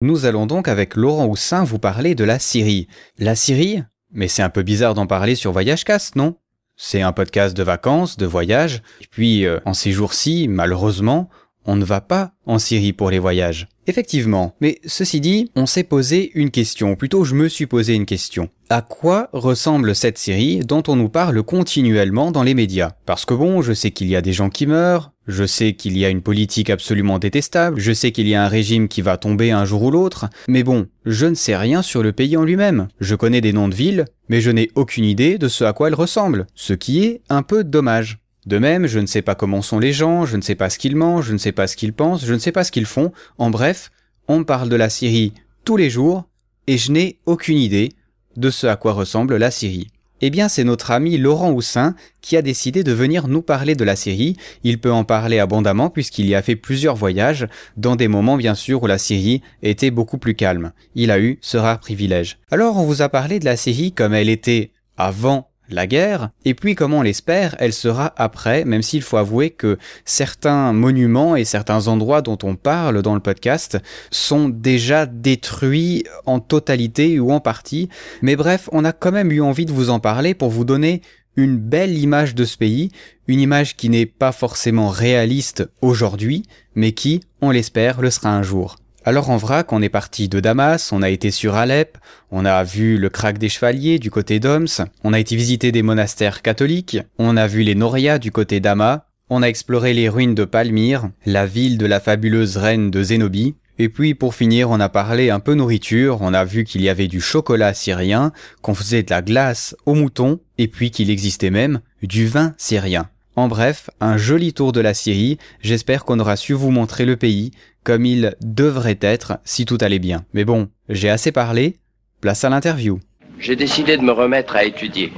Nous allons donc avec Laurent Houssin vous parler de la Syrie. La Syrie? Mais c'est un peu bizarre d'en parler sur VoyageCast, non? C'est un podcast de vacances, de voyage, et puis en ces jours-ci, malheureusement, on ne va pas en Syrie pour les voyages. Effectivement, mais ceci dit, on s'est posé une question, ou plutôt je me suis posé une question. À quoi ressemble cette Syrie dont on nous parle continuellement dans les médias? Parce que bon, je sais qu'il y a des gens qui meurent, je sais qu'il y a une politique absolument détestable, je sais qu'il y a un régime qui va tomber un jour ou l'autre, mais bon, je ne sais rien sur le pays en lui-même. Je connais des noms de villes, mais je n'ai aucune idée de ce à quoi elles ressemblent, ce qui est un peu dommage. De même, je ne sais pas comment sont les gens, je ne sais pas ce qu'ils mangent, je ne sais pas ce qu'ils pensent, je ne sais pas ce qu'ils font. En bref, on me parle de la Syrie tous les jours, et je n'ai aucune idée de ce à quoi ressemble la Syrie. Eh bien, c'est notre ami Laurent Houssin qui a décidé de venir nous parler de la Syrie. Il peut en parler abondamment puisqu'il y a fait plusieurs voyages, dans des moments bien sûr où la Syrie était beaucoup plus calme. Il a eu ce rare privilège. Alors, on vous a parlé de la Syrie comme elle était avant la guerre, et puis comme on l'espère, elle sera après, même s'il faut avouer que certains monuments et certains endroits dont on parle dans le podcast sont déjà détruits en totalité ou en partie. Mais bref, on a quand même eu envie de vous en parler pour vous donner une belle image de ce pays, une image qui n'est pas forcément réaliste aujourd'hui, mais qui, on l'espère, le sera un jour. Alors en vrac, on est parti de Damas, on a été sur Alep, on a vu le Krach des Chevaliers du côté d'Homs, on a été visiter des monastères catholiques, on a vu les Norias du côté d'Hama, on a exploré les ruines de Palmyre, la ville de la fabuleuse reine de Zénobie, et puis pour finir, on a parlé un peu nourriture, on a vu qu'il y avait du chocolat syrien, qu'on faisait de la glace au mouton, et puis qu'il existait même du vin syrien. En bref, un joli tour de la Syrie, j'espère qu'on aura su vous montrer le pays comme il devrait être si tout allait bien. Mais bon, j'ai assez parlé, place à l'interview. J'ai décidé de me remettre à étudier.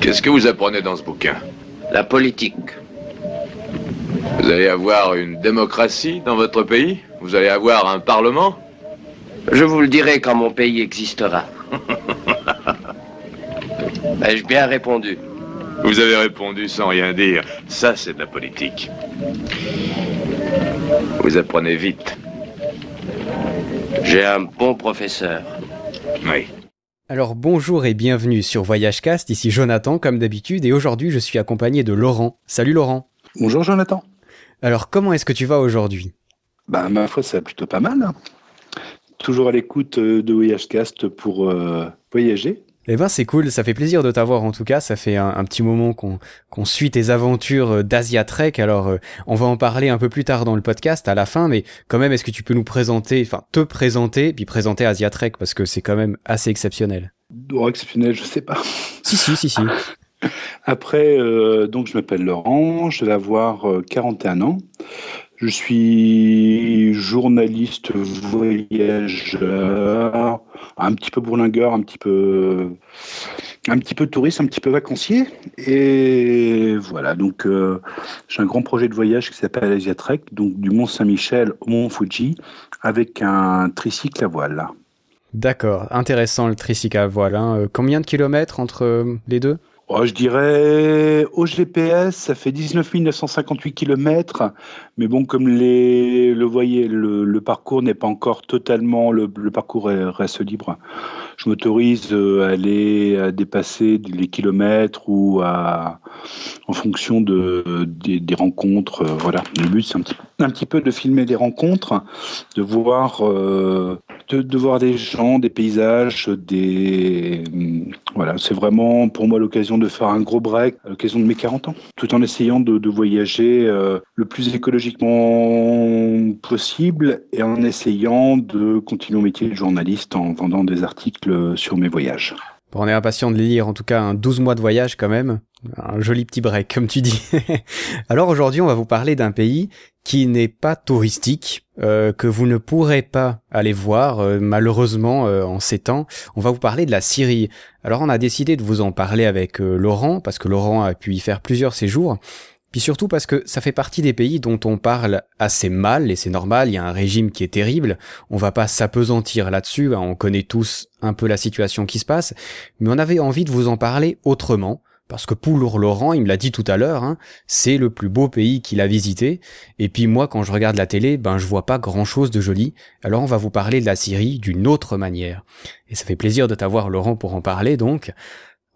Qu'est-ce que vous apprenez dans ce bouquin? La politique. Vous allez avoir une démocratie dans votre pays? Vous allez avoir un parlement? Je vous le dirai quand mon pays existera. Ai-je bien répondu? Vous avez répondu sans rien dire. Ça, c'est de la politique. Vous apprenez vite. J'ai un bon professeur. Oui. Alors bonjour et bienvenue sur VoyageCast, ici Jonathan comme d'habitude, et aujourd'hui je suis accompagné de Laurent. Salut Laurent. Bonjour Jonathan. Alors comment est-ce que tu vas aujourd'hui? Ma foi, ça va plutôt pas mal. Toujours à l'écoute de VoyageCast pour voyager. Eh ben c'est cool, ça fait plaisir de t'avoir en tout cas, ça fait un petit moment qu'on suit tes aventures d'Asia Trek, alors on va en parler un peu plus tard dans le podcast à la fin, mais quand même est-ce que tu peux nous présenter, te présenter, puis présenter Asia Trek, parce que c'est quand même assez exceptionnel. Oh, exceptionnel, je sais pas. Si. Après, donc je m'appelle Laurent, je vais avoir 41 ans. Je suis journaliste voyageur, un petit peu bourlingueur, un petit peu touriste, un petit peu vacancier. Et voilà, donc j'ai un grand projet de voyage qui s'appelle Asia Trek, donc du Mont Saint-Michel au Mont Fuji, avec un tricycle à voile. D'accord, intéressant le tricycle à voile. Hein. Combien de kilomètres entre les deux? Oh, je dirais, au GPS, ça fait 19 958 km, mais bon, comme le parcours n'est pas encore totalement, le parcours reste libre, je m'autorise à aller à dépasser les kilomètres ou en fonction des rencontres. Voilà, le but, c'est un petit peu de filmer des rencontres, de voir des gens, des paysages, voilà, c'est vraiment pour moi l'occasion de faire un gros break à l'occasion de mes 40 ans, tout en essayant de voyager le plus écologiquement possible et en essayant de continuer au métier de journaliste en vendant des articles sur mes voyages. Bon, on est impatient de les lire, en tout cas 12 mois de voyage quand même, un joli petit break comme tu dis. Alors aujourd'hui on va vous parler d'un pays qui n'est pas touristique, que vous ne pourrez pas aller voir malheureusement en ces temps. On va vous parler de la Syrie. Alors on a décidé de vous en parler avec Laurent, parce que Laurent a pu y faire plusieurs séjours, puis surtout parce que ça fait partie des pays dont on parle assez mal, et c'est normal, il y a un régime qui est terrible, on va pas s'apesantir là-dessus, on connaît tous un peu la situation qui se passe, mais on avait envie de vous en parler autrement, Parce que pour Laurent, il me l'a dit tout à l'heure, hein, c'est le plus beau pays qu'il a visité. Et puis moi, quand je regarde la télé, je vois pas grand-chose de joli. Alors on va vous parler de la Syrie d'une autre manière. Et ça fait plaisir de t'avoir, Laurent, pour en parler, donc.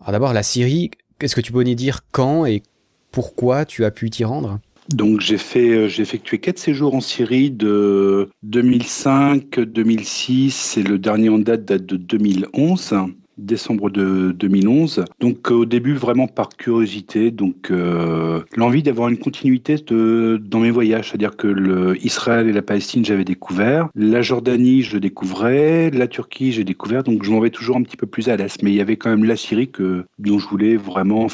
Alors d'abord, la Syrie, qu'est-ce que tu peux nous dire quand et pourquoi tu as pu t'y rendre ? Donc j'ai effectué 4 séjours en Syrie de 2005, 2006 et le dernier en date de 2011. Décembre de 2011. Donc au début vraiment par curiosité, donc l'envie d'avoir une continuité dans mes voyages, c'est-à-dire que Israël et la Palestine j'avais découvert, la Jordanie je découvrais, la Turquie j'ai découvert, donc je m'en vais toujours un petit peu plus à l'est, mais il y avait quand même la Syrie dont je voulais vraiment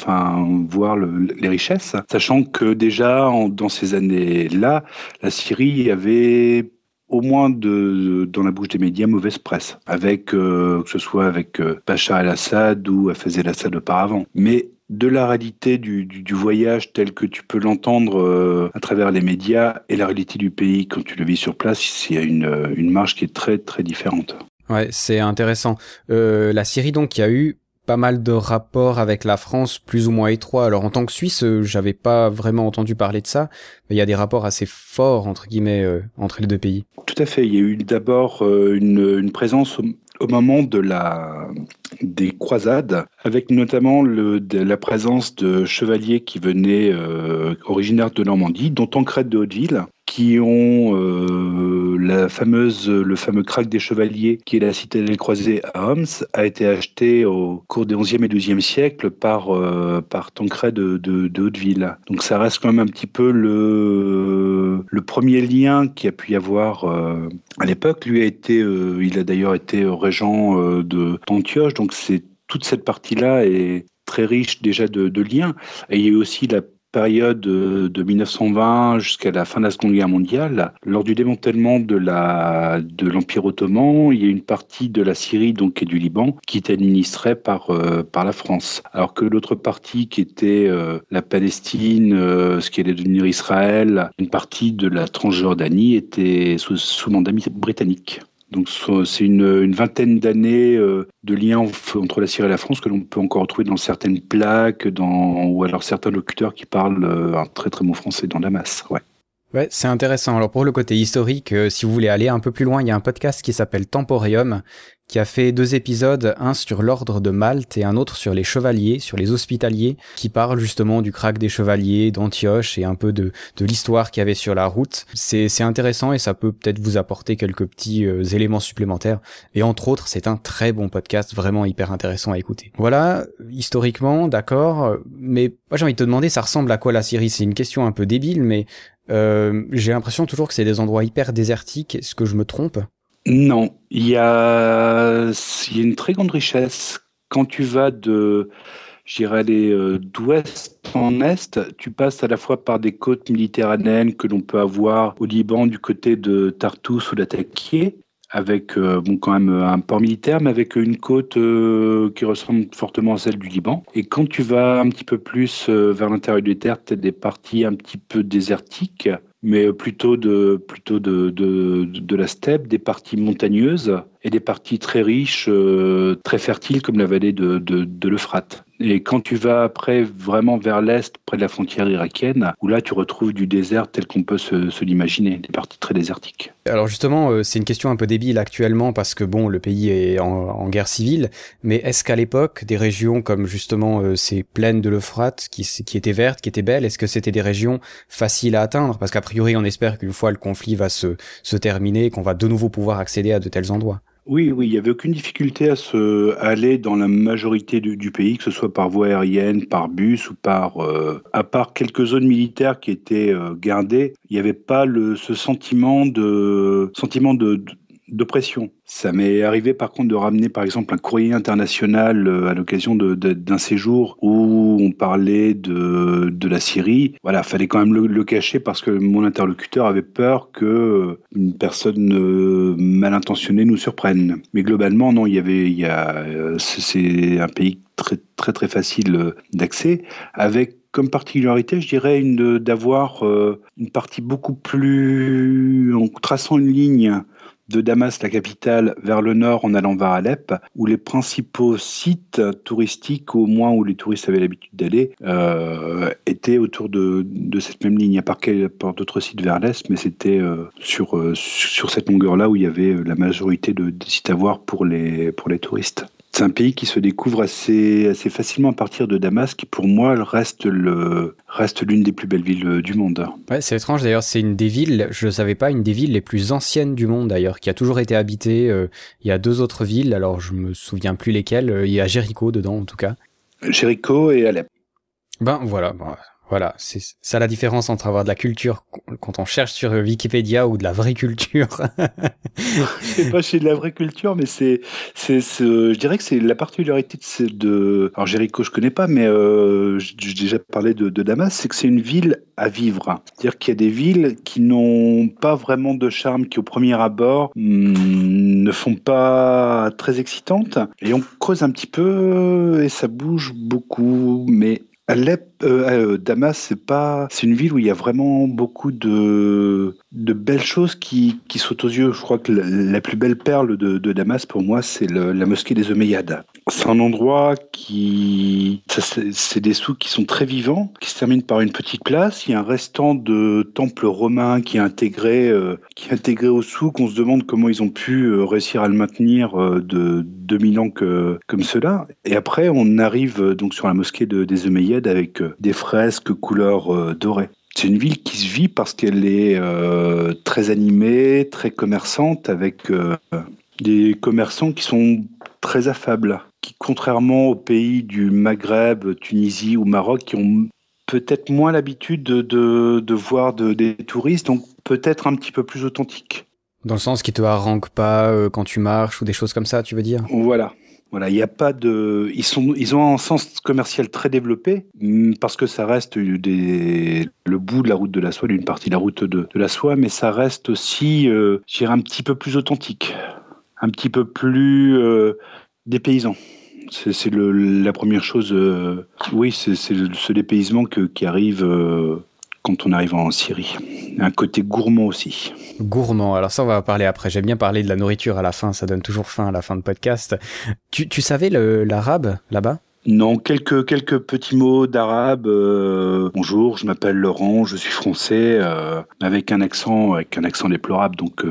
voir les richesses, sachant que déjà dans ces années-là, la Syrie avait au moins dans la bouche des médias, mauvaise presse, que ce soit avec Bachar el-Assad ou Hafez el-Assad auparavant. Mais de la réalité du voyage tel que tu peux l'entendre à travers les médias et la réalité du pays quand tu le vis sur place, il y a une marge qui est très très différente. Ouais, c'est intéressant. La Syrie donc qui a eu pas mal de rapports avec la France plus ou moins étroits. Alors en tant que Suisse, j'avais pas vraiment entendu parler de ça, mais il y a des rapports assez forts entre guillemets entre les deux pays. Tout à fait. Il y a eu d'abord une présence au moment des croisades, avec notamment la présence de chevaliers qui venaient originaires de Normandie, dont Tancrède de Hauteville, qui ont le fameux krach des chevaliers, qui est la citadelle croisée à Homs, a été acheté au cours des 11e et 12e siècles par Tancrède de Hauteville. Donc ça reste quand même un petit peu le premier lien qu'il y a pu y avoir à l'époque. Lui il a d'ailleurs été régent d'Antioche, donc toute cette partie-là est très riche déjà de liens. Et il y a eu aussi la période de 1920 jusqu'à la fin de la Seconde Guerre mondiale. Lors du démantèlement de l'Empire ottoman, il y a une partie de la Syrie donc et du Liban qui était administrée par la France, alors que l'autre partie qui était la Palestine, ce qui allait devenir Israël, une partie de la Transjordanie était sous mandat britannique. Donc c'est une vingtaine d'années de liens entre la Syrie et la France que l'on peut encore retrouver dans certaines plaques, ou alors certains locuteurs qui parlent un très très bon français dans la masse. Ouais, c'est intéressant. Alors pour le côté historique, si vous voulez aller un peu plus loin, il y a un podcast qui s'appelle Temporium, qui a fait 2 épisodes, un sur l'ordre de Malte et un autre sur les chevaliers, sur les hospitaliers, qui parlent justement du krach des chevaliers, d'Antioche et un peu de l'histoire qu'il y avait sur la route. C'est intéressant et ça peut peut-être vous apporter quelques petits éléments supplémentaires. Et entre autres, c'est un très bon podcast, vraiment hyper intéressant à écouter. Voilà, historiquement, d'accord, mais moi j'ai envie de te demander, ça ressemble à quoi la Syrie ? C'est une question un peu débile, mais j'ai l'impression toujours que c'est des endroits hyper désertiques. Est-ce que je me trompe ? Non, il y a une très grande richesse. Quand tu vas d'ouest en est, tu passes à la fois par des côtes méditerranéennes que l'on peut avoir au Liban du côté de Tartous ou Latakia, avec quand même un port militaire, mais avec une côte qui ressemble fortement à celle du Liban. Et quand tu vas un petit peu plus vers l'intérieur des terres, tu as des parties un petit peu désertiques, mais plutôt de la steppe, des parties montagneuses et des parties très riches, très fertiles comme la vallée de l'Euphrate. Et quand tu vas après vraiment vers l'est, près de la frontière irakienne, où là tu retrouves du désert tel qu'on peut se l'imaginer, des parties très désertiques. Alors justement, c'est une question un peu débile actuellement parce que bon, le pays est en guerre civile, mais est-ce qu'à l'époque, des régions comme justement ces plaines de l'Euphrate qui étaient vertes, qui étaient belles, est-ce que c'était des régions faciles à atteindre ? Parce qu'a priori, on espère qu'une fois le conflit va se terminer, qu'on va de nouveau pouvoir accéder à de tels endroits. Oui, il n'y avait aucune difficulté à aller dans la majorité du pays, que ce soit par voie aérienne, par bus ou à part quelques zones militaires qui étaient gardées, il n'y avait pas ce sentiment d'oppression. Ça m'est arrivé par contre de ramener par exemple un courrier international à l'occasion d'un séjour où on parlait de la Syrie. Voilà, fallait quand même le cacher parce que mon interlocuteur avait peur que une personne mal intentionnée nous surprenne. Mais globalement, non, c'est un pays très très très facile d'accès, avec comme particularité, je dirais, d'avoir une partie beaucoup plus, en traçant une ligne de Damas, la capitale, vers le nord en allant vers Alep, où les principaux sites touristiques, au moins où les touristes avaient l'habitude d'aller, étaient autour de cette même ligne. Il y a par d'autres sites vers l'est, mais c'était sur cette longueur-là où il y avait la majorité de sites à voir pour les touristes. C'est un pays qui se découvre assez facilement à partir de Damas, qui pour moi reste l'une des plus belles villes du monde. Ouais, c'est étrange d'ailleurs, c'est une des villes, je ne savais pas, une des villes les plus anciennes du monde d'ailleurs, qui a toujours été habitée. Il y a 2 autres villes, alors je me souviens plus lesquelles, il y a Jéricho dedans en tout cas. Jéricho et Alep. Ben voilà, c'est ça la différence entre avoir de la culture quand on cherche sur Wikipédia ou de la vraie culture. C'est pas chez de la vraie culture, mais je dirais que c'est la particularité alors Jéricho je connais pas, mais j'ai déjà parlé de Damas, c'est que c'est une ville à vivre. C'est-à-dire qu'il y a des villes qui n'ont pas vraiment de charme, qui au premier abord ne font pas très excitantes, et on creuse un petit peu et ça bouge beaucoup, mais Damas, c'est une ville où il y a vraiment beaucoup de belles choses qui sautent aux yeux. Je crois que la plus belle perle de Damas, pour moi, c'est la mosquée des Omeyyades. C'est un endroit c'est des souks qui sont très vivants, qui se terminent par une petite place. Il y a un restant de temple romain qui est intégré au souk. On se demande comment ils ont pu réussir à le maintenir de 2000 ans comme cela. Et après, on arrive donc sur la mosquée des Omeyyades avec des fresques couleur dorée. C'est une ville qui se vit parce qu'elle est très animée, très commerçante, avec des commerçants qui sont très affables, qui contrairement aux pays du Maghreb, Tunisie ou Maroc, qui ont peut-être moins l'habitude de voir des touristes, donc peut-être un petit peu plus authentiques. Dans le sens qui te harangue pas quand tu marches ou des choses comme ça, tu veux dire ? Voilà, il n'y a pas de. Ils ont un sens commercial très développé parce que ça reste le bout de la route de la soie, d'une partie de la route de la soie, mais ça reste aussi, je dirais, un petit peu plus authentique, un petit peu plus dépaysant. C'est la première chose. Oui, c'est ce dépaysement qui arrive quand on arrive en Syrie. Un côté gourmand aussi. Gourmand, alors ça on va en parler après. J'aime bien parler de la nourriture à la fin, ça donne toujours faim à la fin de podcast. Tu savais l'arabe là-bas ? Non, quelques petits mots d'arabe. Bonjour, je m'appelle Laurent, je suis français, avec un accent déplorable, donc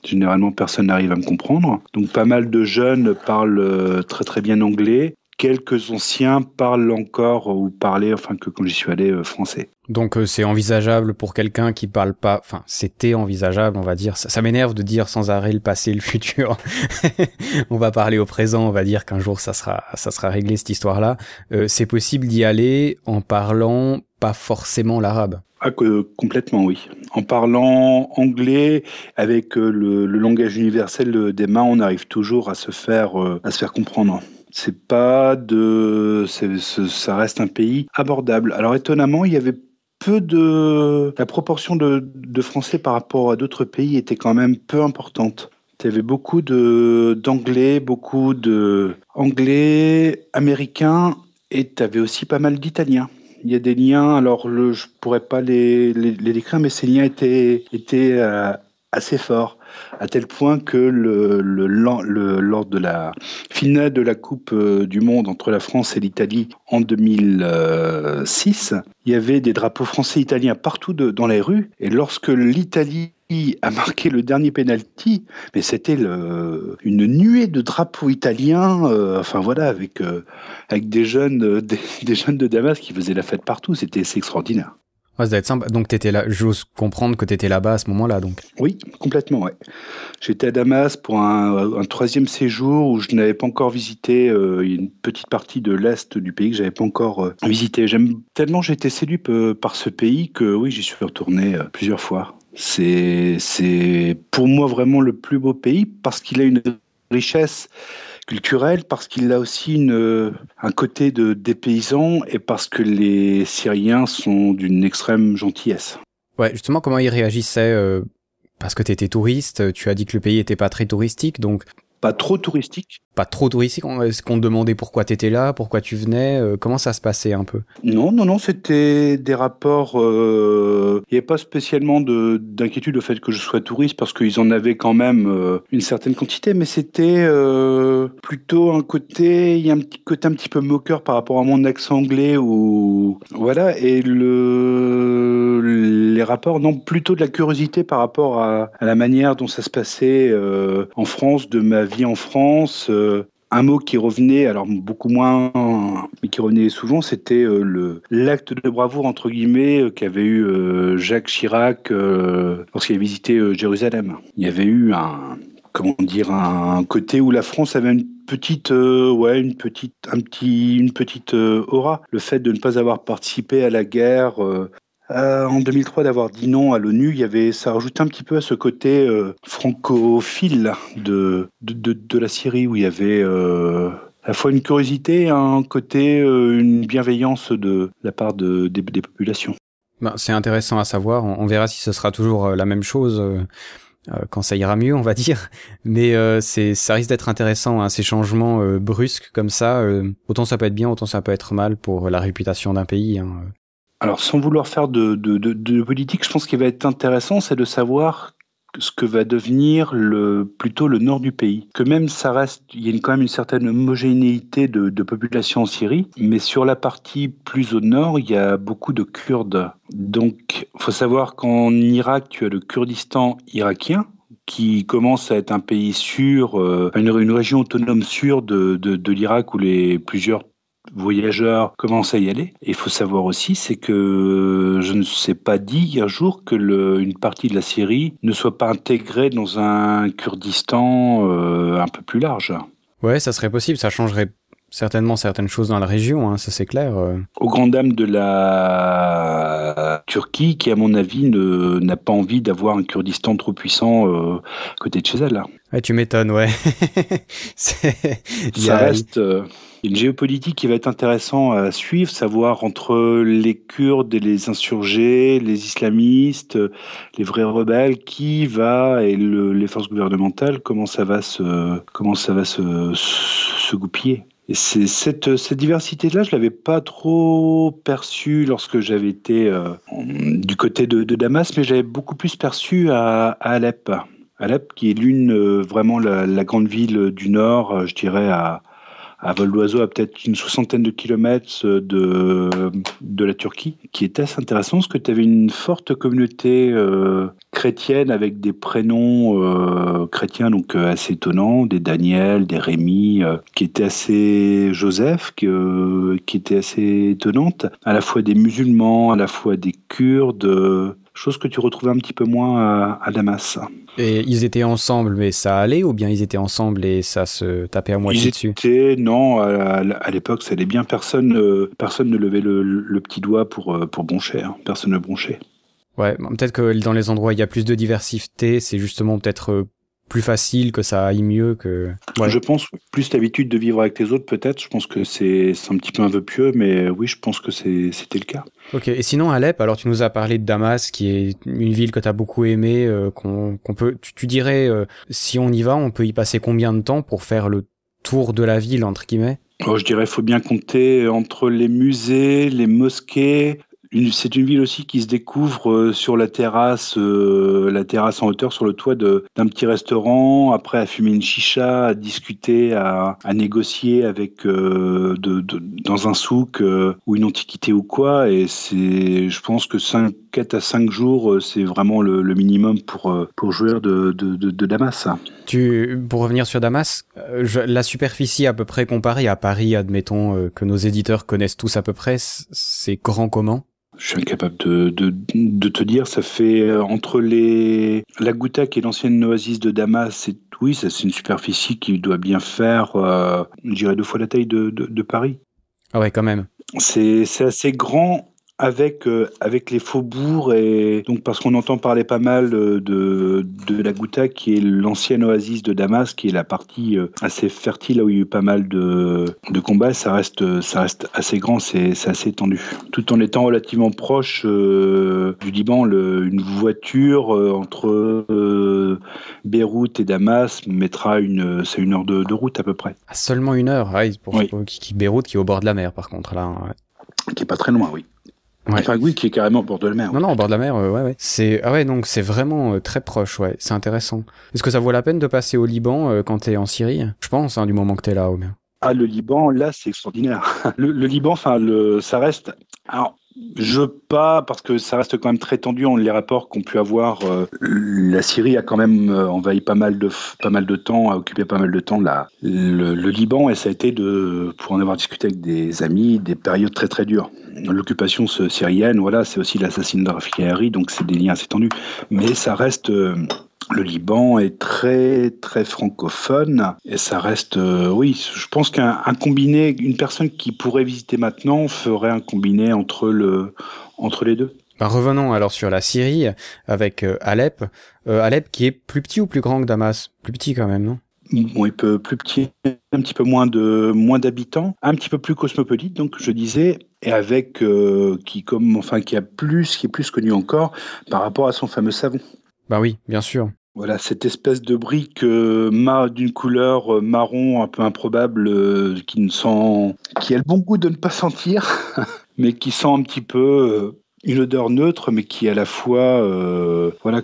généralement personne n'arrive à me comprendre. Donc pas mal de jeunes parlent très très bien anglais. Quelques anciens parlent encore ou parlaient, enfin que quand j'y suis allé, français. Donc c'est envisageable pour quelqu'un qui parle pas, enfin c'était envisageable on va dire, ça m'énerve de dire sans arrêt le passé, le futur. On va parler au présent, on va dire qu'un jour ça sera réglé cette histoire-là. C'est possible d'y aller en parlant pas forcément l'arabe. Complètement, oui. En parlant anglais, avec le langage universel des mains, on arrive toujours à se faire comprendre. Ça reste un pays abordable. Alors étonnamment, il y avait la proportion de Français par rapport à d'autres pays était quand même peu importante. Il y avait beaucoup d'anglais, beaucoup d'anglais américains, et tu avais aussi pas mal d'italiens. Il y a des liens, alors je pourrais pas les décrire, mais ces liens étaient assez forts, à tel point que lors de la finale de la Coupe du Monde entre la France et l'Italie en 2006, il y avait des drapeaux français et italiens partout dans les rues, et lorsque l'Italie a marqué le dernier penalty, mais c'était une nuée de drapeaux italiens, avec des jeunes de Damas qui faisaient la fête partout. C'est extraordinaire. Ouais, ça doit être sympa. Donc t'étais là, j'ose comprendre que t'étais là-bas à ce moment-là, donc. Oui, complètement, ouais. J'étais à Damas pour un 3e séjour où je n'avais pas encore visité une petite partie de l'est du pays que j'avais pas encore visité. Tellement j'ai été séduit par ce pays que oui, j'y suis retourné plusieurs fois. C'est pour moi vraiment le plus beau pays parce qu'il a une richesse culturelle, parce qu'il a aussi un côté des paysans et parce que les Syriens sont d'une extrême gentillesse. Ouais, justement, comment ils réagissaient parce que tu étais touriste, tu as dit que le pays était pas très touristique, donc... Pas trop touristique. pas trop touristique? Est-ce qu'on te demandait pourquoi t'étais là, pourquoi tu venais? Comment ça se passait un peu? Non, c'était des rapports. Il n'y avait pas spécialement d'inquiétude au fait que je sois touriste parce qu'ils en avaient quand même une certaine quantité, mais c'était plutôt un côté. Il y a un petit côté un petit peu moqueur par rapport à mon accent anglais ou voilà. Et les rapports, non, plutôt de la curiosité par rapport à la manière dont ça se passait en France, de ma vie en France. Un mot qui revenait, alors beaucoup moins, mais qui revenait souvent, c'était l'acte de bravoure, entre guillemets, qu'avait eu Jacques Chirac lorsqu'il a visité Jérusalem. Il y avait eu un côté où la France avait une petite aura. Le fait de ne pas avoir participé à la guerre en 2003, d'avoir dit non à l'ONU, ça rajoutait un petit peu à ce côté francophile de la Syrie, où il y avait à la fois une curiosité et un côté, une bienveillance de la part des populations. Ben, c'est intéressant à savoir. On verra si ce sera toujours la même chose quand ça ira mieux, on va dire. Mais ça risque d'être intéressant, hein, ces changements brusques comme ça. Autant ça peut être bien, autant ça peut être mal pour la réputation d'un pays, hein. Alors, sans vouloir faire de politique, je pense qu'il va être intéressant, c'est de savoir ce que va devenir plutôt le nord du pays. Que même ça reste, il y a quand même une certaine homogénéité de population en Syrie, mais sur la partie plus au nord, il y a beaucoup de Kurdes. Donc, il faut savoir qu'en Irak, tu as le Kurdistan irakien, qui commence à être un pays sûr, une région autonome sûre de l'Irak où plusieurs voyageurs commencent à y aller. Et il faut savoir aussi, c'est que je ne sais pas dit un jour que une partie de la Syrie ne soit pas intégrée dans un Kurdistan un peu plus large. Ouais, ça serait possible, ça changerait certainement certaines choses dans la région, hein, ça c'est clair. Aux grandes dames de la Turquie, qui à mon avis n'a pas envie d'avoir un Kurdistan trop puissant à côté de chez elle. Ouais, tu m'étonnes, ouais. Ça reste une géopolitique qui va être intéressant à suivre, savoir entre les Kurdes et les insurgés, les islamistes, les vrais rebelles, les forces gouvernementales, comment ça va se goupiller. Et cette diversité-là, je l'avais pas trop perçue lorsque j'avais été du côté de Damas, mais j'avais beaucoup plus perçu à Alep. Alep, qui est vraiment la grande ville du nord, je dirais à vol d'oiseau, à peut-être une 60aine de kilomètres de la Turquie, qui était assez intéressant parce que tu avais une forte communauté chrétienne avec des prénoms chrétiens donc assez étonnants, des Daniel, des Rémi, qui étaient assez Joseph, qui étaient assez étonnantes, à la fois des musulmans, à la fois des Kurdes, chose que tu retrouvais un petit peu moins à Damas. Et ils étaient ensemble, mais ça allait, ou bien ils étaient ensemble et ça se tapait à moitié dessus? Non, à l'époque, ça allait bien. Personne ne levait le petit doigt pour broncher. Hein. Personne ne bronchait. Ouais, peut-être que dans les endroits où il y a plus de diversité, c'est justement peut-être plus facile, que ça aille mieux que... Ouais. Je pense, plus l'habitude de vivre avec les autres, peut-être. Je pense que c'est un petit peu un vœu pieux, mais oui, je pense que c'était le cas. Ok, et sinon Alep, alors tu nous as parlé de Damas, qui est une ville que tu as beaucoup aimée, qu'on peut... Tu dirais, si on y va, on peut y passer combien de temps pour faire le tour de la ville, entre guillemets? Je dirais, il faut bien compter entre les musées, les mosquées... C'est une ville aussi qui se découvre sur la terrasse en hauteur, sur le toit d'un petit restaurant, après à fumer une chicha, à discuter, à négocier avec dans un souk ou une antiquité ou quoi. Et je pense que 4 à 5 jours, c'est vraiment le minimum pour jouer de Damas. Pour revenir sur Damas, la superficie à peu près comparée à Paris, admettons que nos éditeurs connaissent tous à peu près, c'est grand comment? Je suis incapable de te dire. Ça fait entre la Ghouta, qui est l'ancienne oasis de Damas, oui, c'est une superficie qui doit bien faire, je dirais 2 fois la taille de Paris. Ah ouais, quand même. C'est assez grand avec les faubourgs, et donc parce qu'on entend parler pas mal de la Ghouta, qui est l'ancienne oasis de Damas, qui est la partie assez fertile, là où il y a eu pas mal de combats. Ça reste assez grand, c'est assez étendu, tout en étant relativement proche du Liban. Une voiture entre Beyrouth et Damas mettra c'est 1 heure de route à peu près. Ah, seulement 1 heure, oui, pour Oui. Beyrouth qui est au bord de la mer par contre là. Ouais. Qui est pas très loin, oui. Ouais. Enfin oui, qui est carrément au bord de la mer. Non, au bord de la mer, ouais. Donc c'est vraiment très proche, ouais. C'est intéressant. Est-ce que ça vaut la peine de passer au Liban quand t'es en Syrie ? Je pense, du moment que t'es là, au bien. Ah, le Liban, là, c'est extraordinaire. Le Liban, ça reste... Alors, parce que ça reste quand même très tendu. Les rapports qu'on pu avoir, la Syrie a quand même envahi pas mal de temps, a occupé pas mal de temps le Liban, et ça a été, pour en avoir discuté avec des amis, des périodes très très dures. L'occupation syrienne, voilà, c'est aussi l'assassinat de Rafik Hariri, donc c'est des liens assez tendus. Mais ça reste... Le Liban est très très francophone, et ça reste, oui, je pense qu'un combiné, une personne qui pourrait visiter maintenant ferait un combiné entre les deux. Revenons alors sur la Syrie avec Alep. Alep qui est plus petit ou plus grand que Damas ? Plus petit quand même, non ? Bon, il peut plus petit, un petit peu moins d'habitants, un petit peu plus cosmopolite, donc je disais, et avec qui est plus connu encore par rapport à son fameux savon. Bah oui, bien sûr. Voilà, cette espèce de brique d'une couleur marron un peu improbable, qui a le bon goût de ne pas sentir, mais qui sent un petit peu une odeur neutre, mais qui est à la fois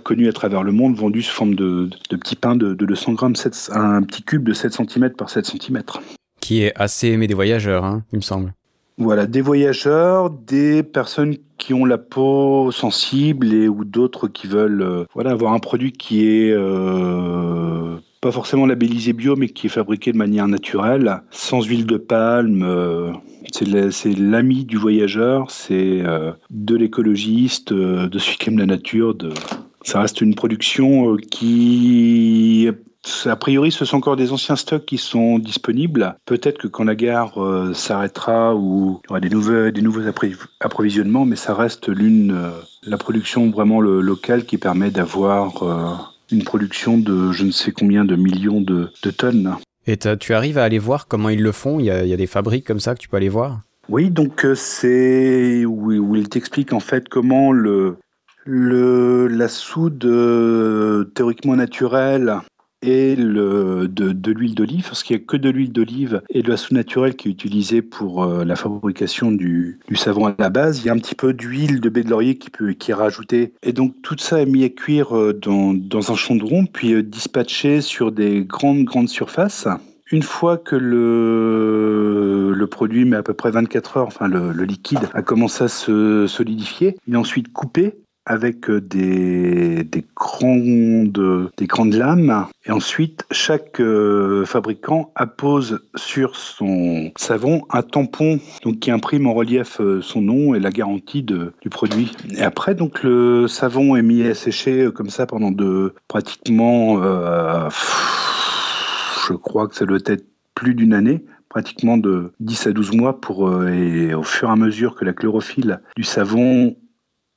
connue à travers le monde, vendue sous forme de petits pains de 200 grammes, un petit cube de 7 cm par 7 cm. Qui est assez aimé des voyageurs, il me semble. Voilà, des voyageurs, des personnes qui ont la peau sensible ou d'autres qui veulent avoir un produit qui est pas forcément labellisé bio, mais qui est fabriqué de manière naturelle, sans huile de palme. C'est l'ami du voyageur, c'est de l'écologiste, de celui qui aime la nature. Ça reste une production qui... A priori, ce sont encore des anciens stocks qui sont disponibles. Peut-être que quand la guerre s'arrêtera, ou il y aura des nouveaux approvisionnements, mais ça reste la production vraiment locale qui permet d'avoir une production de je ne sais combien de millions de tonnes. Et tu arrives à aller voir comment ils le font ? Il y a des fabriques comme ça que tu peux aller voir ? Oui, donc c'est où il t'explique en fait comment la soude théoriquement naturelle et de l'huile d'olive, parce qu'il n'y a que de l'huile d'olive et de la soude naturelle qui est utilisée pour la fabrication du savon à la base. Il y a un petit peu d'huile de baie de laurier qui est rajoutée. Et donc tout ça est mis à cuire dans un chaudron, puis dispatché sur des grandes surfaces. Une fois que le produit met à peu près 24 heures, enfin le liquide a commencé à se solidifier, il est ensuite coupé avec des grandes lames, et ensuite chaque fabricant appose sur son savon un tampon qui imprime en relief son nom et la garantie du produit. Et après, donc le savon est mis à sécher comme ça pendant pratiquement je crois que ça doit être plus d'une année, pratiquement de 10 à 12 mois, et au fur et à mesure que la chlorophylle du savon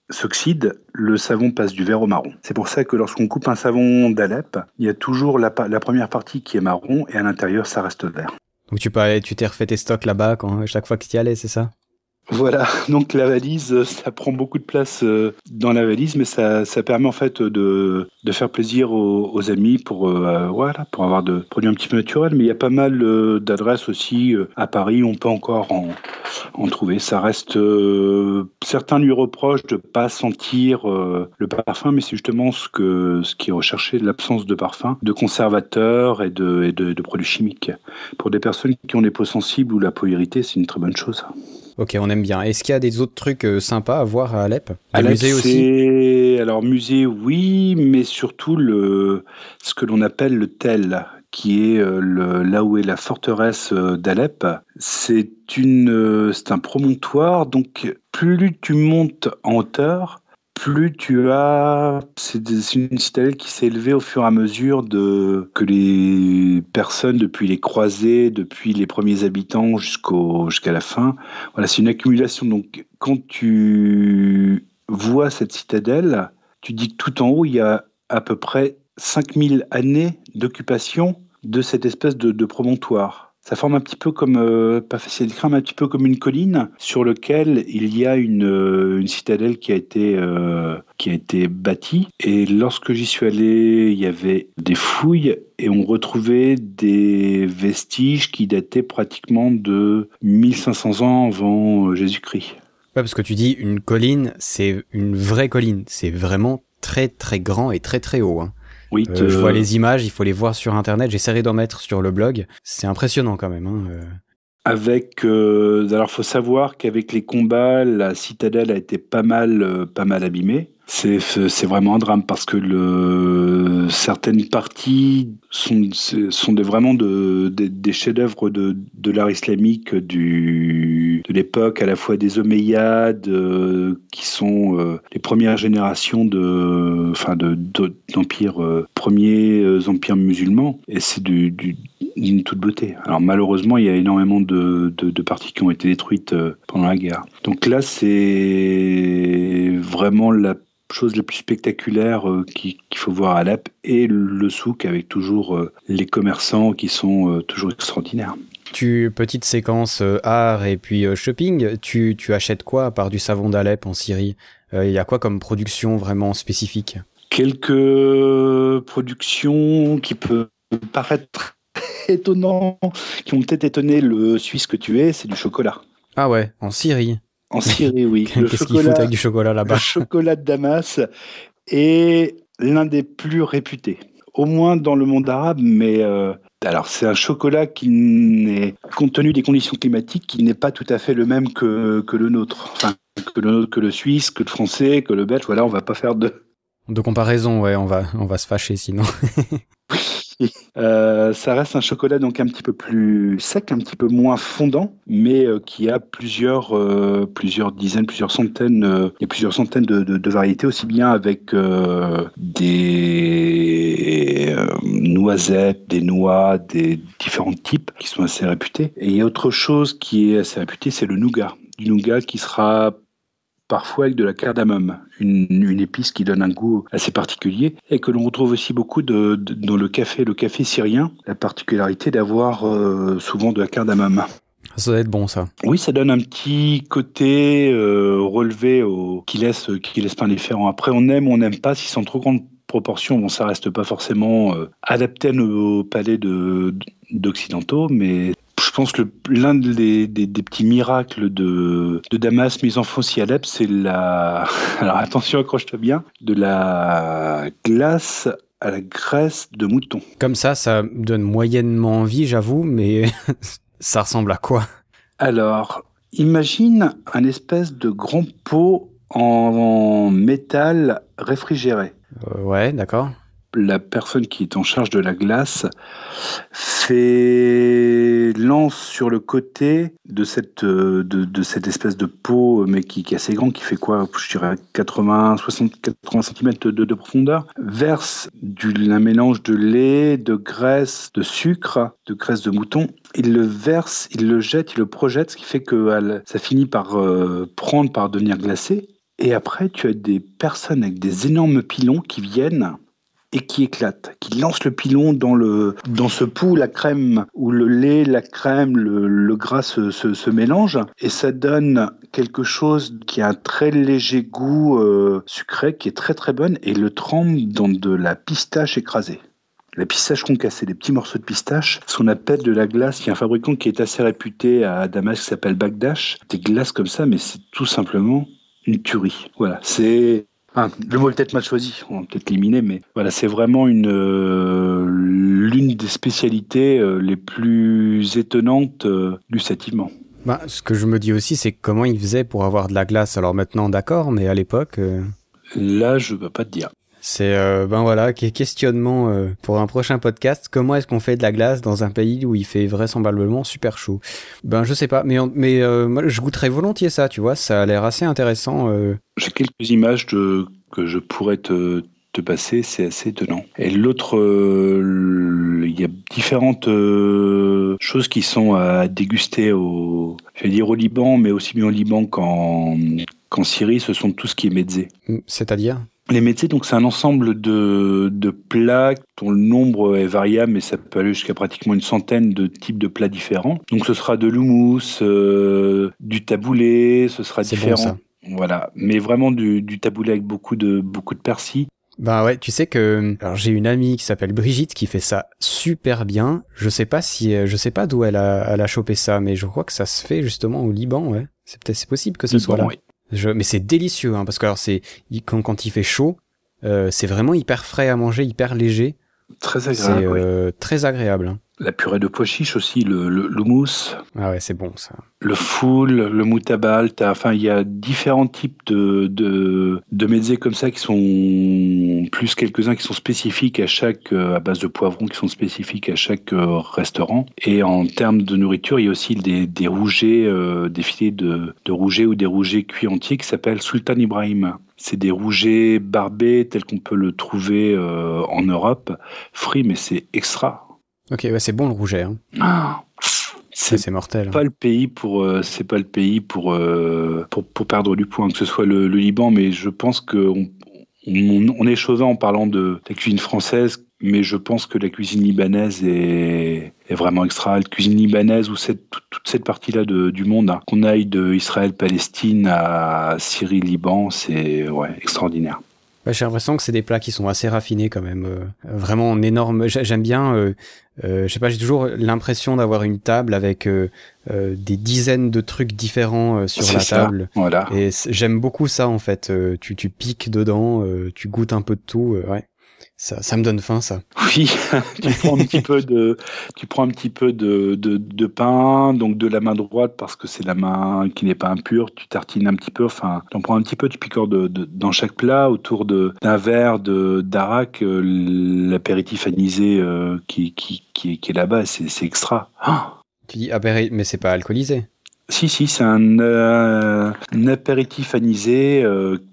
s'oxyde, le savon passe du vert au marron. C'est pour ça que lorsqu'on coupe un savon d'Alep, il y a toujours la première partie qui est marron, et à l'intérieur, ça reste vert. Donc tu t'es refait tes stocks là-bas chaque fois que tu y allais, c'est ça ? Voilà, donc la valise, ça prend beaucoup de place dans la valise, mais ça permet en fait de faire plaisir aux amis pour avoir de produits un petit peu naturels. Mais il y a pas mal d'adresses aussi à Paris, on peut encore en trouver. Ça reste, certains lui reprochent de pas sentir le parfum, mais c'est justement ce qui est recherché, l'absence de parfum, de conservateurs et de produits chimiques. Pour des personnes qui ont des peaux sensibles ou la peau irritée, c'est une très bonne chose. Ok, on aime bien. Est-ce qu'il y a des autres trucs sympas à voir à Alep ? Alep, musée aussi ? Alors, musée, oui, mais surtout ce que l'on appelle le Tel, qui est là où est la forteresse d'Alep. C'est un promontoire, donc plus tu montes en hauteur, plus c'est une citadelle qui s'est élevée au fur et à mesure que les personnes, depuis les croisés, depuis les premiers habitants jusqu'à la fin, voilà, c'est une accumulation. Donc, quand tu vois cette citadelle, tu dis que tout en haut, il y a à peu près 5000 années d'occupation de cette espèce de promontoire. Ça forme un petit peu comme, pas facile à décrire, mais un petit peu comme une colline sur laquelle il y a une citadelle qui a été bâtie. Et lorsque j'y suis allé, il y avait des fouilles et on retrouvait des vestiges qui dataient pratiquement de 1500 ans avant Jésus-Christ. Ouais, parce que tu dis une colline, c'est une vraie colline. C'est vraiment très très grand et très très haut, hein. Oui, je vois les images, il faut les voir sur internet, j'essaierai d'en mettre sur le blog. C'est impressionnant quand même, hein. Alors faut savoir qu'avec les combats, la citadelle a été pas mal abîmée. C'est vraiment un drame parce que certaines parties sont vraiment des chefs-d'œuvre de l'art islamique de l'époque, à la fois des Omeyyades, qui sont les premières générations d'empires, premiers empires musulmans, et c'est d'une toute beauté. Alors malheureusement, il y a énormément de parties qui ont été détruites pendant la guerre. Donc là, c'est vraiment la chose la plus spectaculaire qu'il faut voir à Alep, et le souk avec toujours les commerçants qui sont toujours extraordinaires. Petite séquence art et puis shopping, tu achètes quoi à part du savon d'Alep en Syrie? Il y a quoi comme production vraiment spécifique? Quelques productions qui peuvent paraître étonnantes, qui ont peut-être étonné le Suisse que tu es, c'est du chocolat. Ah ouais, en Syrie. En Syrie, oui. Qu'est-ce qu'ils foutent avec du chocolat là-bas? Le chocolat de Damas est l'un des plus réputés, au moins dans le monde arabe, mais alors c'est un chocolat qui n'est, compte tenu des conditions climatiques, qui n'est pas tout à fait le même que le nôtre. Enfin, que le suisse, que le français, que le belge. Voilà, on va pas faire de comparaison, ouais, on va se fâcher sinon. Ça reste un chocolat donc un petit peu plus sec, un petit peu moins fondant, mais qui a plusieurs dizaines, plusieurs centaines de variétés, aussi bien avec des noisettes, des noix, des différents types qui sont assez réputés. Et il y a autre chose qui est assez réputé, c'est le nougat. Du nougat qui sera parfois avec de la cardamome, une épice qui donne un goût assez particulier, et que l'on retrouve aussi beaucoup dans le café syrien, la particularité d'avoir souvent de la cardamome. Ça doit être bon, ça. Oui, ça donne un petit côté relevé qui laisse pas indifférent. Après, on aime ou on n'aime pas, si c'est en trop grande proportion, bon, ça reste pas forcément adapté à nos palais d'occidentaux, mais je pense que l'un des petits miracles de Damas mis en France à Alep, c'est alors attention, accroche-toi bien, de la glace à la graisse de mouton. Comme ça me donne moyennement envie, j'avoue, mais ça ressemble à quoi? Alors, imagine un espèce de grand pot en métal réfrigéré. Ouais, d'accord. La personne qui est en charge de la glace lance sur le côté de cette espèce de pot, mais qui est assez grand, qui fait quoi, je dirais 80 cm de profondeur, verse un mélange de lait, de graisse, de sucre, de graisse de mouton. Il le verse, il le jette, il le projette, ce qui fait que ça finit par devenir glacé. Et après, tu as des personnes avec des énormes pilons qui viennent et qui éclatent, qui lancent le pilon dans ce pot où la crème, où le lait, la crème, le gras se mélangent, et ça donne quelque chose qui a un très léger goût sucré, qui est très très bonne, et le trempe dans de la pistache écrasée. La pistache concassée, des petits morceaux de pistache, ce qu'on appelle de la glace. Il y a un fabricant qui est assez réputé à Damas qui s'appelle Bagdash. Des glaces comme ça, mais c'est tout simplement une tuerie. Voilà, c'est... le mot est peut-être mal choisi, on va peut-être l'éliminer, mais voilà, c'est vraiment l'une des spécialités les plus étonnantes gustativement. Ce que je me dis aussi, c'est comment ils faisaient pour avoir de la glace. Alors maintenant, d'accord, mais à l'époque... Là, je ne peux pas te dire. C'est ben voilà, questionnement pour un prochain podcast. Comment est-ce qu'on fait de la glace dans un pays où il fait vraisemblablement super chaud? Ben je sais pas, mais moi, je goûterais volontiers ça, tu vois, ça a l'air assez intéressant. J'ai quelques images que je pourrais te passer, c'est assez étonnant. Et l'autre, il y a différentes choses qui sont à déguster j'allais dire au Liban, mais aussi bien au Liban qu'en Syrie, ce sont tout ce qui est mezzé. C'est-à-dire? Les mezzés, donc c'est un ensemble de plats dont le nombre est variable, mais ça peut aller jusqu'à pratiquement une centaine de types de plats différents. Donc ce sera de l'houmous, du taboulé, ce sera C'est différent. bon, ça. Voilà, mais vraiment du taboulé avec beaucoup de persil. Bah ouais, tu sais que alors j'ai une amie qui s'appelle Brigitte qui fait ça super bien. Je sais pas d'où elle a chopé ça, mais je crois que ça se fait justement au Liban, ouais. C'est possible que ce soit là. Oui. Mais c'est délicieux, hein, parce que alors quand il fait chaud, c'est vraiment hyper frais à manger, hyper léger. Très agréable. C'est très agréable. Hein. La purée de pois chiches aussi, l'houmous, Ah ouais, c'est bon ça. le foul, le moutabal. Enfin, il y a différents types de mezzés comme ça qui sont plus quelques-uns qui sont spécifiques à base de poivrons qui sont spécifiques à chaque restaurant. Et en termes de nourriture, il y a aussi des rougets, des filets de rougets ou des rougets cuits entiers qui s'appellent Sultan Ibrahim. C'est des rougets barbés tels qu'on peut le trouver en Europe, frits, mais c'est extra. Ok, ouais, c'est bon le rouget. Hein. Ah, C'est mortel. pas le pays c'est pas le pays pour perdre du poids, que ce soit le Liban, mais je pense que on est chauvin en parlant de la cuisine française, mais je pense que la cuisine libanaise est vraiment extra. La cuisine libanaise ou toute cette partie-là du monde, hein, qu'on aille de Israël, Palestine à Syrie, Liban, c'est extraordinaire. Ouais, j'ai l'impression que c'est des plats qui sont assez raffinés quand même, vraiment en énorme. J'aime bien, je sais pas, j'ai toujours l'impression d'avoir une table avec des dizaines de trucs différents sur C'est la ça, table. voilà. Et j'aime beaucoup ça en fait. Tu piques dedans, tu goûtes un peu de tout. Ouais, ça me donne faim ça. Oui, tu prends un petit peu de pain, donc de la main droite parce que c'est la main qui n'est pas impure. Tu tartines un petit peu, enfin, tu en prends un petit peu, tu piques dans chaque plat autour d'un verre d'arak, l'apéritif anisé qui est là-bas, c'est extra. Ah, Tu dis mais c'est pas alcoolisé. si, c'est un apéritif anisé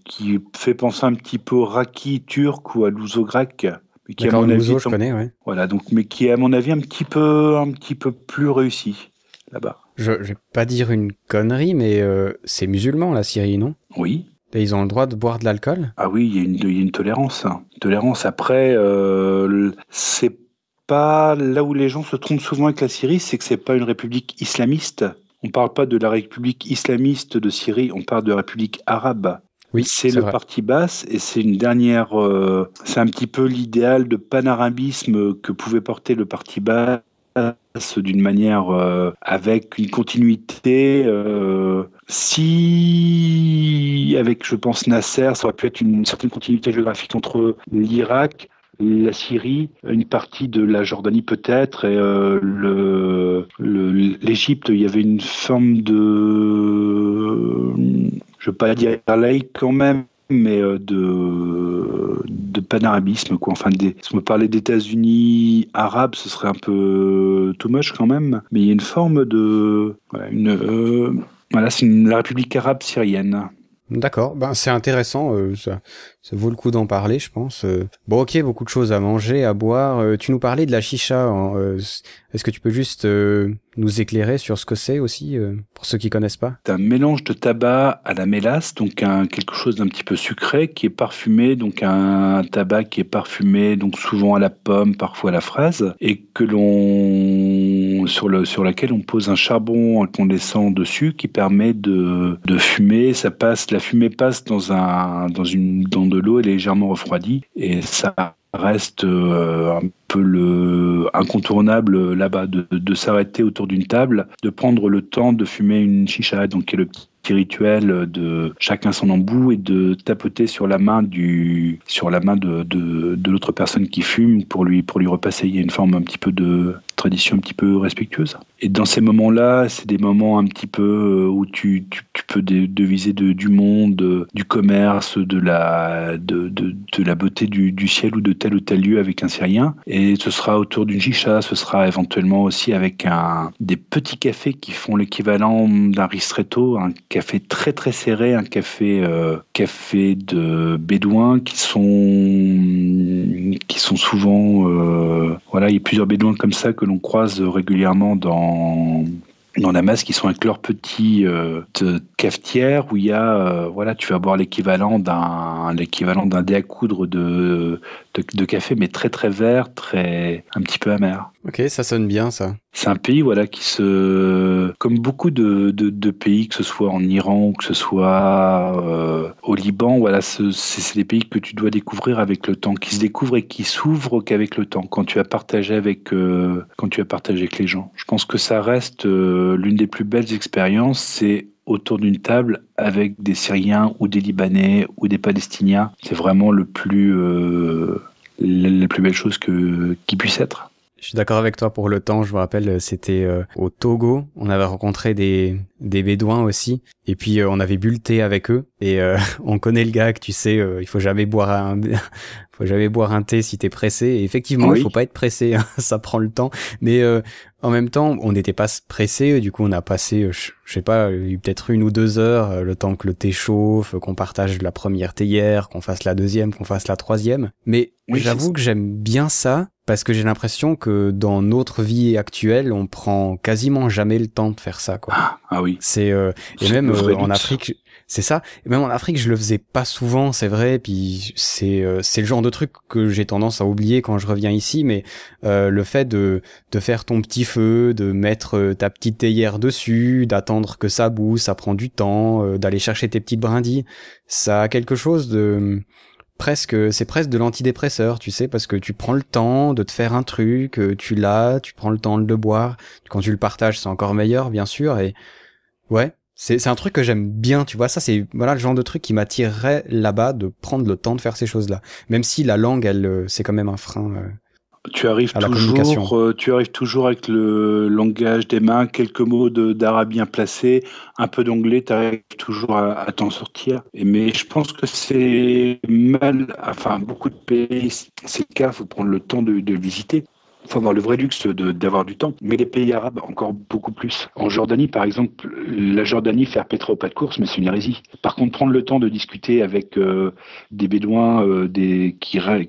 qui fait penser un petit peu au raki turc ou à l'ouzo grec. Mais qui, D'accord, à mon avis, l'ouzo, je connais, ouais. voilà, donc, mais qui est à mon avis un petit peu plus réussi là-bas. Je vais pas dire une connerie, mais c'est musulman la Syrie, non? Oui. Et ils ont le droit de boire de l'alcool? Ah oui, il y a une tolérance. Hein. Tolérance. Après, c'est pas là où les gens se trompent souvent avec la Syrie, c'est que c'est pas une république islamiste. On parle pas de la république islamiste de Syrie, on parle de la république arabe. Oui, c'est le vrai. parti basse et c'est une dernière. C'est un petit peu l'idéal de panarabisme que pouvait porter le parti basse d'une manière avec une continuité. Si avec, je pense, Nasser, ça aurait pu être une certaine continuité géographique entre l'Irak, la Syrie, une partie de la Jordanie peut-être, et l'Égypte, il y avait une forme de, je ne veux pas dire laïque quand même, mais de panarabisme, quoi. Enfin, si on me parlait d'États-Unis arabes, ce serait un peu too much quand même, mais il y a une forme de, voilà, c'est la République arabe syrienne. D'accord, ben c'est intéressant, ça vaut le coup d'en parler, je pense. Bon, ok, beaucoup de choses à manger, à boire. Tu nous parlais de la chicha. Est-ce que tu peux juste nous éclairer sur ce que c'est aussi, pour ceux qui connaissent pas? C'est un mélange de tabac à la mélasse, donc quelque chose d'un petit peu sucré qui est parfumé, donc un tabac qui est parfumé, donc souvent à la pomme, parfois à la fraise, et que sur laquelle on pose un charbon incandescent dessus qui permet de fumer. La fumée passe dans de l'eau, elle est légèrement refroidie et ça reste un peu incontournable là-bas de s'arrêter autour d'une table, de prendre le temps de fumer une chicha, donc qui est le petit rituel de chacun son embout, et de tapoter sur la main de l'autre personne qui fume pour lui repasser. Il y a une forme un petit peu de tradition un petit peu respectueuse. Et dans ces moments-là, c'est des moments un petit peu où tu peux deviser du monde, du commerce, de la beauté du ciel ou de tel lieu avec un Syrien. Et ce sera autour d'une chicha, ce sera éventuellement aussi avec des petits cafés qui font l'équivalent d'un ristretto, un café très très serré, un café de bédouins qui sont souvent il y a plusieurs bédouins comme ça que l'on croise régulièrement dans Damas, qui sont avec leur petit cafetière où il y a tu vas boire l'équivalent d'un dé à coudre de café, mais très très vert, un petit peu amer. Ok, ça sonne bien ça. C'est un pays comme beaucoup de pays, que ce soit en Iran ou que ce soit au Liban, c'est des pays que tu dois découvrir avec le temps, qui se découvrent et qui s'ouvrent qu'avec le temps, quand tu as partagé avec les gens. Je pense que ça reste l'une des plus belles expériences, c'est autour d'une table avec des Syriens ou des Libanais ou des Palestiniens. C'est vraiment la plus belle chose qui puisse être. Je suis d'accord avec toi pour le temps. Je me rappelle, c'était au Togo. On avait rencontré des Bédouins aussi. Et puis, on avait bu le thé avec eux. Et on connaît le gag, tu sais, il faut jamais boire un thé si t'es pressé. Et effectivement, il faut pas être pressé. Ça prend le temps. Mais en même temps, on n'était pas pressé. Du coup, on a passé, je sais pas, peut-être 1 ou 2 heures, le temps que le thé chauffe, qu'on partage la première théière, qu'on fasse la deuxième, qu'on fasse la troisième. Mais j'avoue que j'aime bien ça. Parce que j'ai l'impression que dans notre vie actuelle, on prend quasiment jamais le temps de faire ça, quoi. Ah oui. Et même en Afrique, c'est ça. Et même en Afrique, je le faisais pas souvent, c'est vrai. Puis c'est le genre de truc que j'ai tendance à oublier quand je reviens ici. Mais le fait de faire ton petit feu, de mettre ta petite théière dessus, d'attendre que ça bout, ça prend du temps, d'aller chercher tes petites brindilles, ça a quelque chose de c'est presque de l'antidépresseur, tu sais, parce que tu prends le temps de te faire un truc, tu prends le temps de le boire. Quand tu le partages, c'est encore meilleur, bien sûr. Et ouais, c'est un truc que j'aime bien, tu vois. Ça, c'est le genre de truc qui m'attirerait là-bas, de prendre le temps de faire ces choses-là. Même si la langue, c'est quand même un frein. Tu arrives toujours avec le langage des mains, quelques mots d'arabe bien placés, un peu d'anglais, tu arrives toujours à t'en sortir. Mais je pense que c'est beaucoup de pays, c'est le cas, il faut prendre le temps de le visiter. Il faut avoir le vrai luxe d'avoir du temps. Mais les pays arabes, encore beaucoup plus. En Jordanie, par exemple, la Jordanie, faire pétro au pas de course, mais c'est une hérésie. Par contre, prendre le temps de discuter avec des Bédouins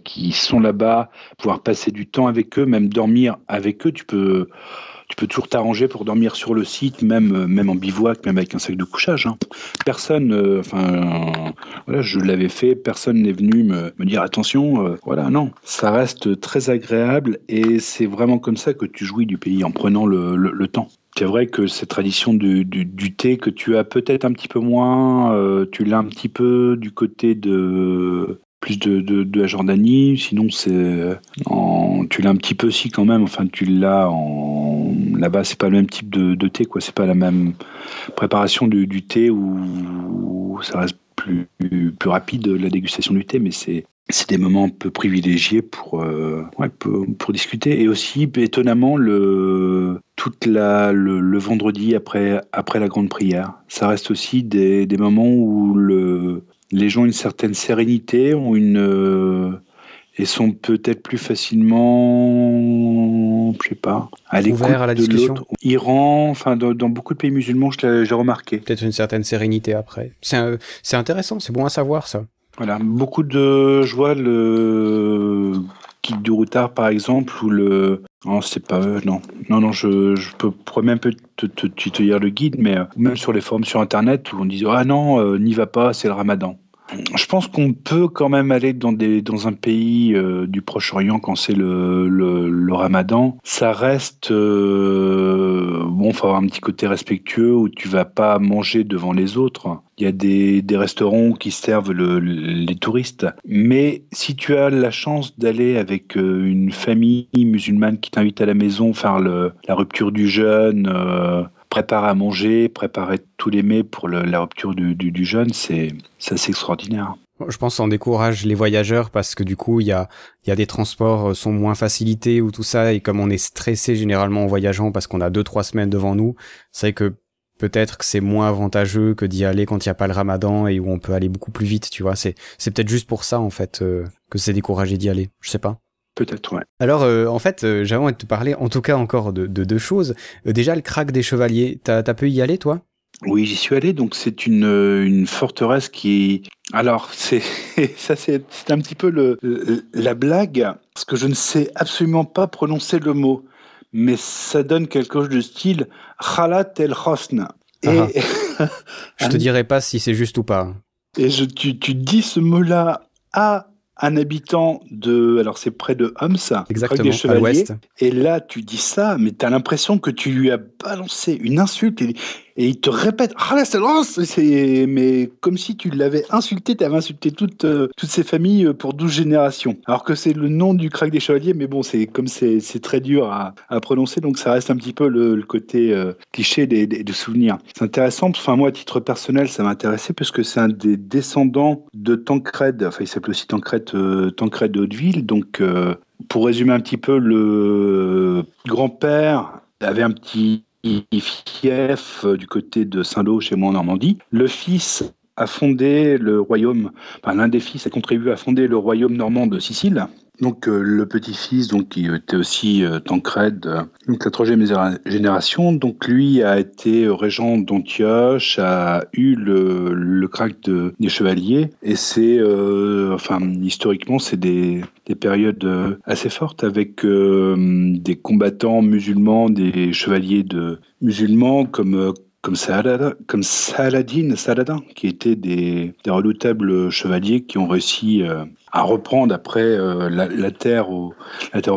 qui sont là-bas, pouvoir passer du temps avec eux, même dormir avec eux, tu peux toujours t'arranger pour dormir sur le site, même en bivouac, même avec un sac de couchage. Personne, je l'avais fait, personne n'est venu me dire attention, non. Ça reste très agréable et c'est vraiment comme ça que tu jouis du pays, en prenant le temps. C'est vrai que cette tradition du thé que tu as peut-être un petit peu moins, tu l'as un petit peu du côté plus de la Jordanie, sinon tu l'as un petit peu aussi quand même, tu l'as là-bas, c'est pas le même type de thé, quoi, c'est pas la même préparation du thé où ça reste plus rapide la dégustation du thé, mais c'est des moments un peu privilégiés pour discuter. Et aussi, étonnamment, le vendredi après la grande prière, ça reste aussi des moments où les gens ont une certaine sérénité, et sont peut-être plus facilement, je sais pas, à l'écoute ouverts à la discussion. L'autre. Iran, dans beaucoup de pays musulmans, j'ai remarqué. Peut-être une certaine sérénité après. C'est intéressant, c'est bon à savoir ça. Voilà, je vois le guide du routard par exemple, ou c'est pas non, je pourrais même te lire le guide, mais même sur les forums sur internet où on dit n'y va pas, c'est le Ramadan. Je pense qu'on peut quand même aller dans un pays du Proche-Orient quand c'est le Ramadan. Ça reste faut avoir un petit côté respectueux où tu vas pas manger devant les autres. Il y a des restaurants qui servent les touristes. Mais si tu as la chance d'aller avec une famille musulmane qui t'invite à la maison faire la rupture du jeûne, préparer à manger, préparer tous les mets pour la rupture du jeûne, c'est assez extraordinaire. Je pense que ça en décourage les voyageurs parce que du coup, il y a des transports sont moins facilités ou tout ça, et comme on est stressé généralement en voyageant parce qu'on a 2-3 semaines devant nous, c'est vrai que peut-être que c'est moins avantageux que d'y aller quand il n'y a pas le ramadan et où on peut aller beaucoup plus vite, tu vois. C'est peut-être juste pour ça, en fait, que c'est découragé d'y aller. Je sais pas. Peut-être, ouais. Alors, en fait, j'avais envie de te parler, en tout cas, encore de deux choses. Déjà, le krach des Chevaliers, t'as pu y aller, toi? Oui, j'y suis allé. Donc, c'est une forteresse qui... Alors, c'est un petit peu la blague, parce que je ne sais absolument pas prononcer le mot, mais ça donne quelque chose de style Khalat el Hosn. Et je te dirai pas si c'est juste ou pas. Et tu dis ce mot-là à un habitant de... Alors, c'est près de Homs, exactement, à l'ouest. Et là, tu dis ça, mais tu as l'impression que tu lui as balancé une insulte et il te répète « Ah là, c'est... » Mais comme si tu l'avais insulté, tu avais insulté toutes ces familles pour 12 générations. Alors que c'est le nom du krach des Chevaliers, mais bon, c'est très dur à prononcer, donc ça reste un petit peu le côté cliché des souvenirs. C'est intéressant, enfin moi, à titre personnel, ça m'a intéressé parce que c'est un des descendants de Tancred, enfin il s'appelle aussi Tancred de Hauteville, donc... Pour résumer un petit peu, le grand-père avait un petit fief du côté de Saint-Lô, chez moi en Normandie. Le fils a fondé le royaume, enfin l'un des fils a contribué à fonder le royaume normand de Sicile. Donc le petit-fils, donc qui était aussi Tancred, donc la troisième génération, donc lui a été régent d'Antioche, a eu le krach des Chevaliers, et c'est, enfin historiquement, c'est des périodes assez fortes avec des combattants musulmans, des chevaliers musulmans comme Saladin, qui étaient des redoutables chevaliers qui ont réussi à reprendre après la terre aux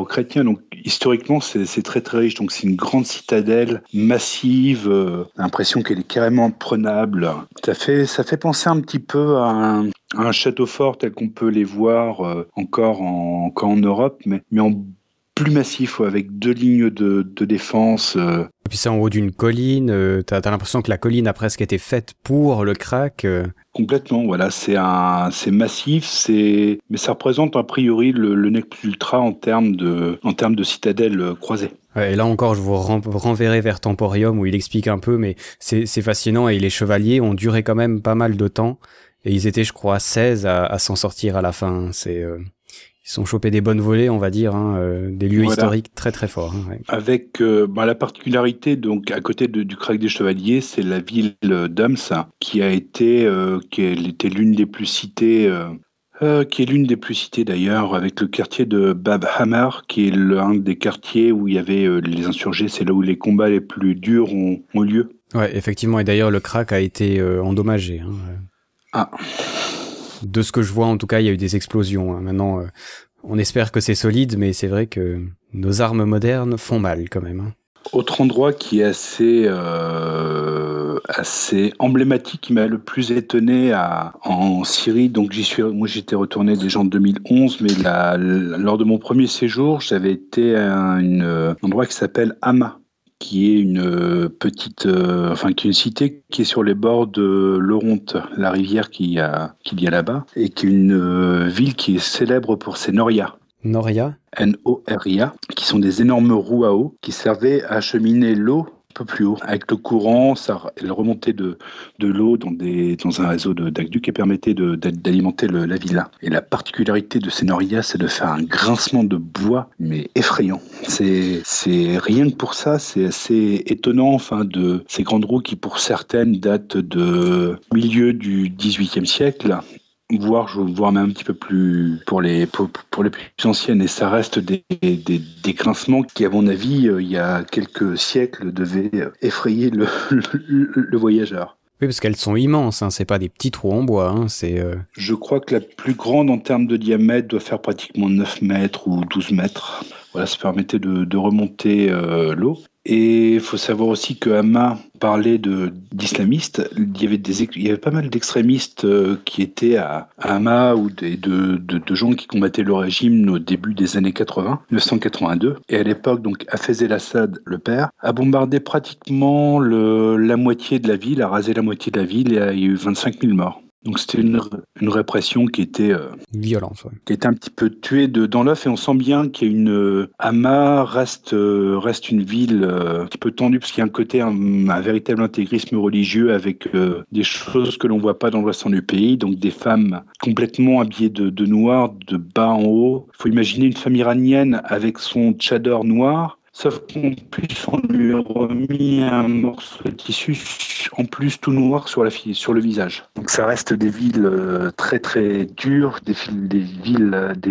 chrétiens. Donc historiquement, c'est très très riche. Donc c'est une grande citadelle massive, l'impression qu'elle est carrément prenable. Ça fait penser un petit peu à un château fort tel qu'on peut les voir encore en Europe, mais en plus massif, avec 2 lignes de défense. Et puis c'est en haut d'une colline, t'as l'impression que la colline a presque été faite pour le krach. Complètement, voilà, c'est massif, mais ça représente a priori le nec plus ultra en termes de citadelle croisée. Ouais, et là encore, je vous renverrai vers Temporium où il explique un peu, mais c'est fascinant, et les chevaliers ont duré quand même pas mal de temps, et ils étaient, je crois, 16 à s'en sortir à la fin. Ils sont chopés des bonnes volées, on va dire, des lieux historiques très très forts. Ouais. Avec la particularité, donc à côté du krach des Chevaliers, c'est la ville d'Homs qui était l'une des plus citées, qui est l'une des plus citées d'ailleurs, avec le quartier de Bab Hamar, qui est l'un des quartiers où il y avait les insurgés. C'est là où les combats les plus durs ont lieu. Ouais, effectivement, et d'ailleurs le krach a été endommagé. Ah. De ce que je vois, en tout cas, il y a eu des explosions. Maintenant, on espère que c'est solide, mais c'est vrai que nos armes modernes font mal quand même. Autre endroit qui est assez emblématique, qui m'a le plus étonné en Syrie, donc moi j'étais retourné déjà en 2011, mais lors de mon premier séjour, j'avais été à un endroit qui s'appelle Hama, qui est une petite, qui est une cité qui est sur les bords de l'Oronte, la rivière qu'il y a là-bas, et qui est une ville qui est célèbre pour ses norias. Noria? N-O-R-I-A, qui sont des énormes roues à eau qui servaient à acheminer l'eau un peu plus haut. Avec le courant, elle remontait de l'eau dans un réseau d'aqueducs et permettait d'alimenter la villa. Et la particularité de ces norias, c'est de faire un grincement de bois, mais effrayant. C'est rien que pour ça, c'est assez étonnant, de ces grandes roues qui, pour certaines, datent de milieu du XVIIIe siècle. Voire même un petit peu plus pour les plus anciennes, et ça reste des grincements qui, à mon avis, il y a quelques siècles, devaient effrayer le voyageur. Oui, parce qu'elles sont immenses, c'est pas des petits trous en bois. Je crois que la plus grande en termes de diamètre doit faire pratiquement 9 mètres ou 12 mètres. Voilà, ça permettait de remonter l'eau. Et il faut savoir aussi que Hama parlait d'islamistes. Il y avait pas mal d'extrémistes qui étaient à Hama, ou de gens qui combattaient le régime au début des années 1982. Et à l'époque, donc, Hafez el-Assad, le père, a bombardé pratiquement la moitié de la ville, a rasé la moitié de la ville, et il y a eu 25 000 morts. Donc c'était une répression qui était Violence, ouais. qui était un petit peu tuée dans l'œuf, et on sent bien qu'il y a Hama reste une ville un petit peu tendue, parce qu'il y a un côté un véritable intégrisme religieux avec des choses que l'on voit pas dans le restant du pays, donc des femmes complètement habillées de noir de bas en haut. Il faut imaginer une femme iranienne avec son tchador noir. Sauf qu'en plus, on lui a remis un morceau de tissu, en plus tout noir sur le visage. Donc ça reste des villes très très dures, des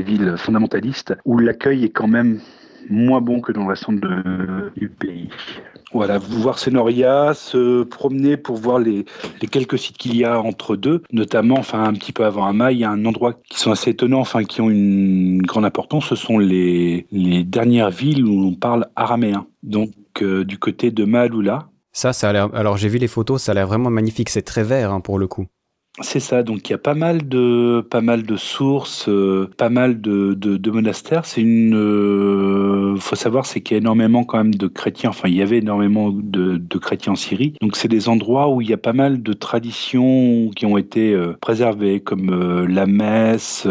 villes fondamentalistes, où l'accueil est quand même moins bon que dans le restant du pays. Voilà, voir Senoria, se promener pour voir les quelques sites qu'il y a entre deux, notamment, un petit peu avant Hama, il y a un endroit qui sont assez étonnants, qui ont une grande importance. Ce sont les dernières villes où on parle araméen. Donc, du côté de Maaloula. Ça a l'air. Alors, j'ai vu les photos, ça a l'air vraiment magnifique. C'est très vert, pour le coup. C'est ça, donc il y a pas mal de sources, pas mal de monastères. Faut savoir, c'est qu'il y a énormément quand même de chrétiens, il y avait énormément de chrétiens en Syrie. Donc c'est des endroits où il y a pas mal de traditions qui ont été préservées, comme la messe,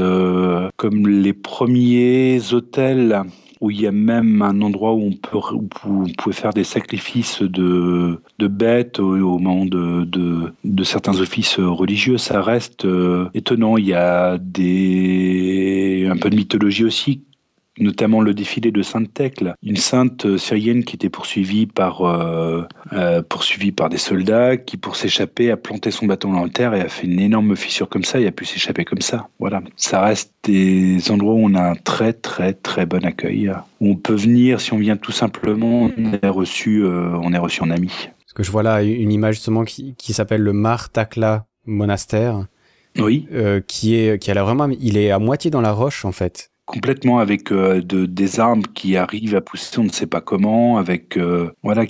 comme les premiers hôtels, où il y a même un endroit où on pouvait faire des sacrifices de bêtes au moment de certains offices religieux. Ça reste étonnant. Il y a un peu de mythologie aussi, notamment le défilé de Sainte Thècle, une sainte syrienne qui était poursuivie par des soldats qui, pour s'échapper, a planté son bâton dans la terre et a fait une énorme fissure comme ça et a pu s'échapper comme ça. Voilà. Ça reste des endroits où on a un très très très bon accueil, où on peut venir, si on vient tout simplement, on est reçu en ami. Parce que je vois là une image justement qui s'appelle le Mar Takla monastère. Oui. Qui a l'air vraiment, il est à moitié dans la roche en fait. Complètement, avec des arbres qui arrivent à pousser, on ne sait pas comment, avec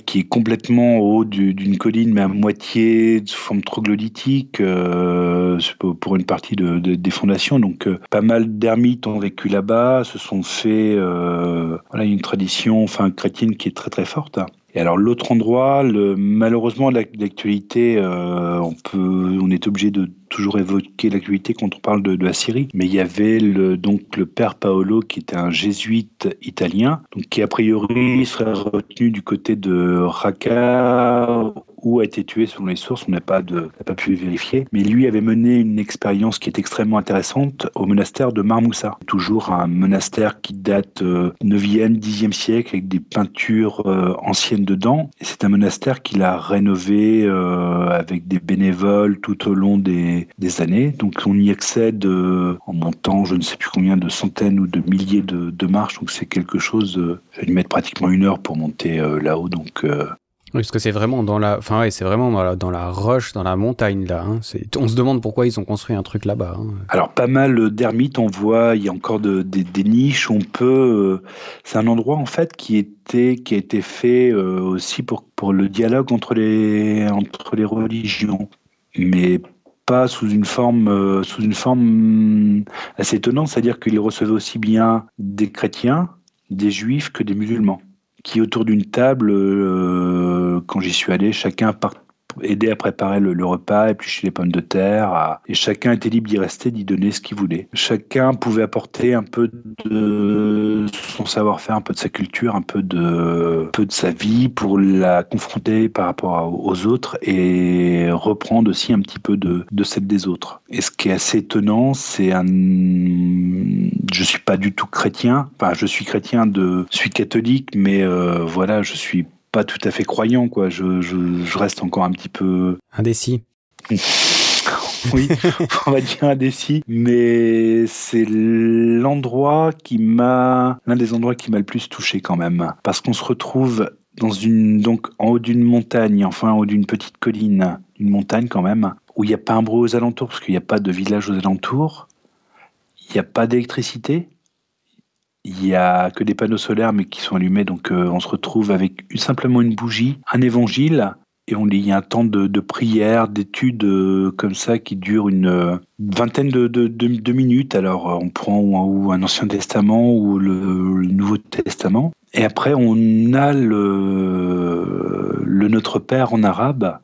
qui est complètement au haut d'une colline, mais à moitié sous forme troglodytique pour une partie des fondations. Donc pas mal d'ermites ont vécu là-bas, se sont fait une tradition chrétienne qui est très très forte. Et alors l'autre endroit, malheureusement l'actualité, on est obligé de toujours évoquer l'actualité quand on parle de la Syrie, mais il y avait le père Paolo qui était un jésuite italien, donc qui a priori serait retenu du côté de Raqqa, où a été tué selon les sources, on n'a pas pu vérifier, mais lui avait mené une expérience qui est extrêmement intéressante au monastère de Marmoussa, toujours un monastère qui date 9e, 10e siècle, avec des peintures anciennes dedans, et c'est un monastère qu'il a rénové avec des bénévoles tout au long des années, donc on y accède en montant je ne sais plus combien de centaines ou de milliers de marches, donc c'est quelque chose, ça va lui mettre pratiquement 1 heure pour monter là-haut, donc... Oui, parce que c'est vraiment dans la roche, dans la montagne là. On se demande pourquoi ils ont construit un truc là-bas. Alors pas mal d'ermites, on voit, il y a encore des niches. On peut, c'est un endroit en fait qui a été fait aussi pour le dialogue entre les religions, mais pas sous une forme assez étonnante, c'est-à-dire qu'il recevait aussi bien des chrétiens, des juifs que des musulmans, qui autour d'une table, quand j'y suis allé, chacun aidait à préparer le repas, éplucher les pommes de terre, et chacun était libre d'y rester, d'y donner ce qu'il voulait. Chacun pouvait apporter un peu de son savoir-faire, un peu de sa culture, un peu de sa vie pour la confronter par rapport aux autres et reprendre aussi un petit peu de celle des autres. Et ce qui est assez étonnant, je suis pas du tout chrétien, je suis chrétien, je suis catholique, mais je suis pas tout à fait croyant, quoi. Je reste encore un petit peu... Indécis. Oui, on va dire indécis, mais c'est l'un des endroits qui m'a le plus touché quand même, parce qu'on se retrouve en haut d'une montagne, en haut d'une petite colline, une montagne quand même, où il n'y a pas un bruit aux alentours, parce qu'il n'y a pas de village aux alentours, il n'y a pas d'électricité. Il y a que des panneaux solaires, mais qui sont allumés, donc on se retrouve avec simplement une bougie, un évangile, et il y a un temps de prière, d'études comme ça qui dure une vingtaine de minutes. Alors on prend ou un Ancien Testament ou le Nouveau Testament, et après on a le Notre Père en arabe.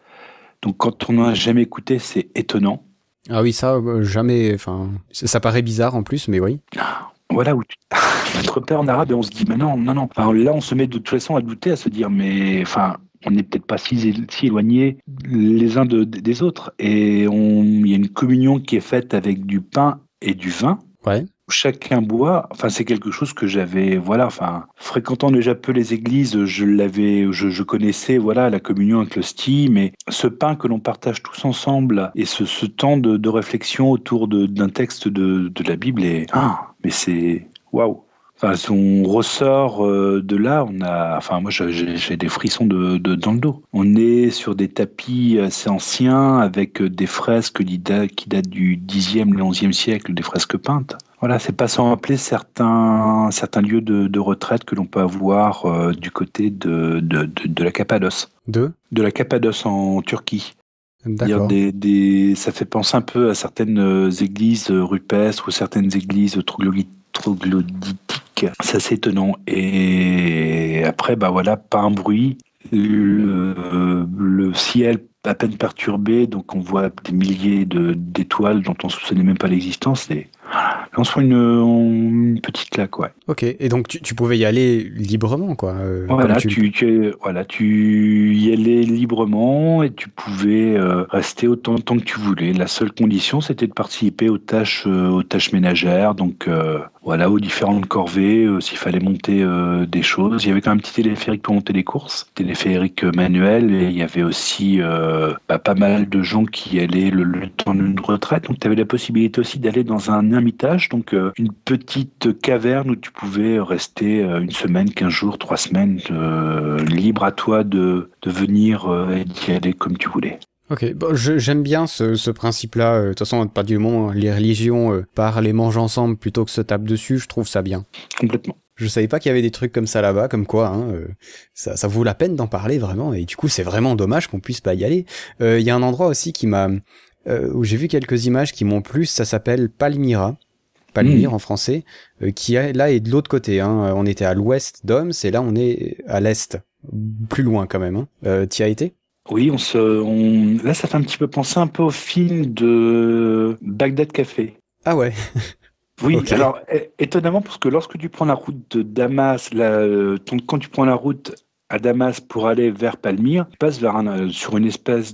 Donc quand on n'en a jamais écouté, c'est étonnant. Ah oui, ça, jamais, enfin, ça paraît bizarre en plus, mais oui. Voilà où notre père en arabe et on se dit mais non. Enfin, là on se met de toute façon à douter, à se dire mais enfin on n'est peut-être pas si éloignés les uns des autres et il y a une communion qui est faite avec du pain et du vin. Ouais. Chacun boit, enfin c'est quelque chose que j'avais, voilà, enfin fréquentant déjà peu les églises, je connaissais, voilà, la communion avec l'hostie, mais ce pain que l'on partage tous ensemble et ce temps de réflexion autour d'un texte de la Bible mais c'est waouh. Enfin, si on ressort de là, enfin moi j'ai des frissons dans le dos. On est sur des tapis assez anciens avec des fresques qui datent du 10e, le 11e siècle, des fresques peintes. Voilà, c'est pas sans rappeler certains lieux de retraite que l'on peut avoir du côté de la Cappadoce. De la Cappadoce en Turquie. D'accord. Ça fait penser un peu à certaines églises rupestres ou certaines églises troglodytiques. C'est assez étonnant. Et après, bah voilà, pas un bruit. Le ciel à peine perturbé, donc on voit des milliers d'étoiles dont on ne soupçonnait même pas l'existence. Et on se prend une petite claque, ouais. Ok, et donc tu pouvais y aller librement, quoi. Voilà, comme tu y allais librement et tu pouvais rester autant de temps que tu voulais. La seule condition, c'était de participer aux tâches ménagères, donc voilà, aux différentes corvées, s'il fallait monter des choses. Il y avait quand même un petit téléphérique pour monter des courses, téléphérique manuel, et il y avait aussi pas mal de gens qui allaient le temps d'une retraite. Donc tu avais la possibilité aussi d'aller dans un ermitage, donc une petite caverne où tu pouvais rester une semaine, 15 jours, 3 semaines, libre à toi de venir et d'y aller comme tu voulais. Ok, bon, j'aime bien ce principe-là. De toute façon, à partir du moment où les religions parlent et mangent ensemble plutôt que se tapent dessus, je trouve ça bien. Complètement. Je savais pas qu'il y avait des trucs comme ça là-bas, comme quoi, hein, ça vaut la peine d'en parler vraiment. Et du coup, c'est vraiment dommage qu'on puisse pas y aller. Il y a un endroit aussi où j'ai vu quelques images qui m'ont plu. Ça s'appelle Palmyra. Palmyre en français, qui là est de l'autre côté. Hein. On était à l'ouest d'Homs et là on est à l'est, plus loin quand même. Hein. T'y as été ? Oui, là ça fait un petit peu penser un peu au film de Bagdad Café. Ah ouais. Oui, Okay. Alors étonnamment parce que lorsque tu prends la route de Damas, quand tu prends la route à Damas pour aller vers Palmyre, tu passes sur une espèce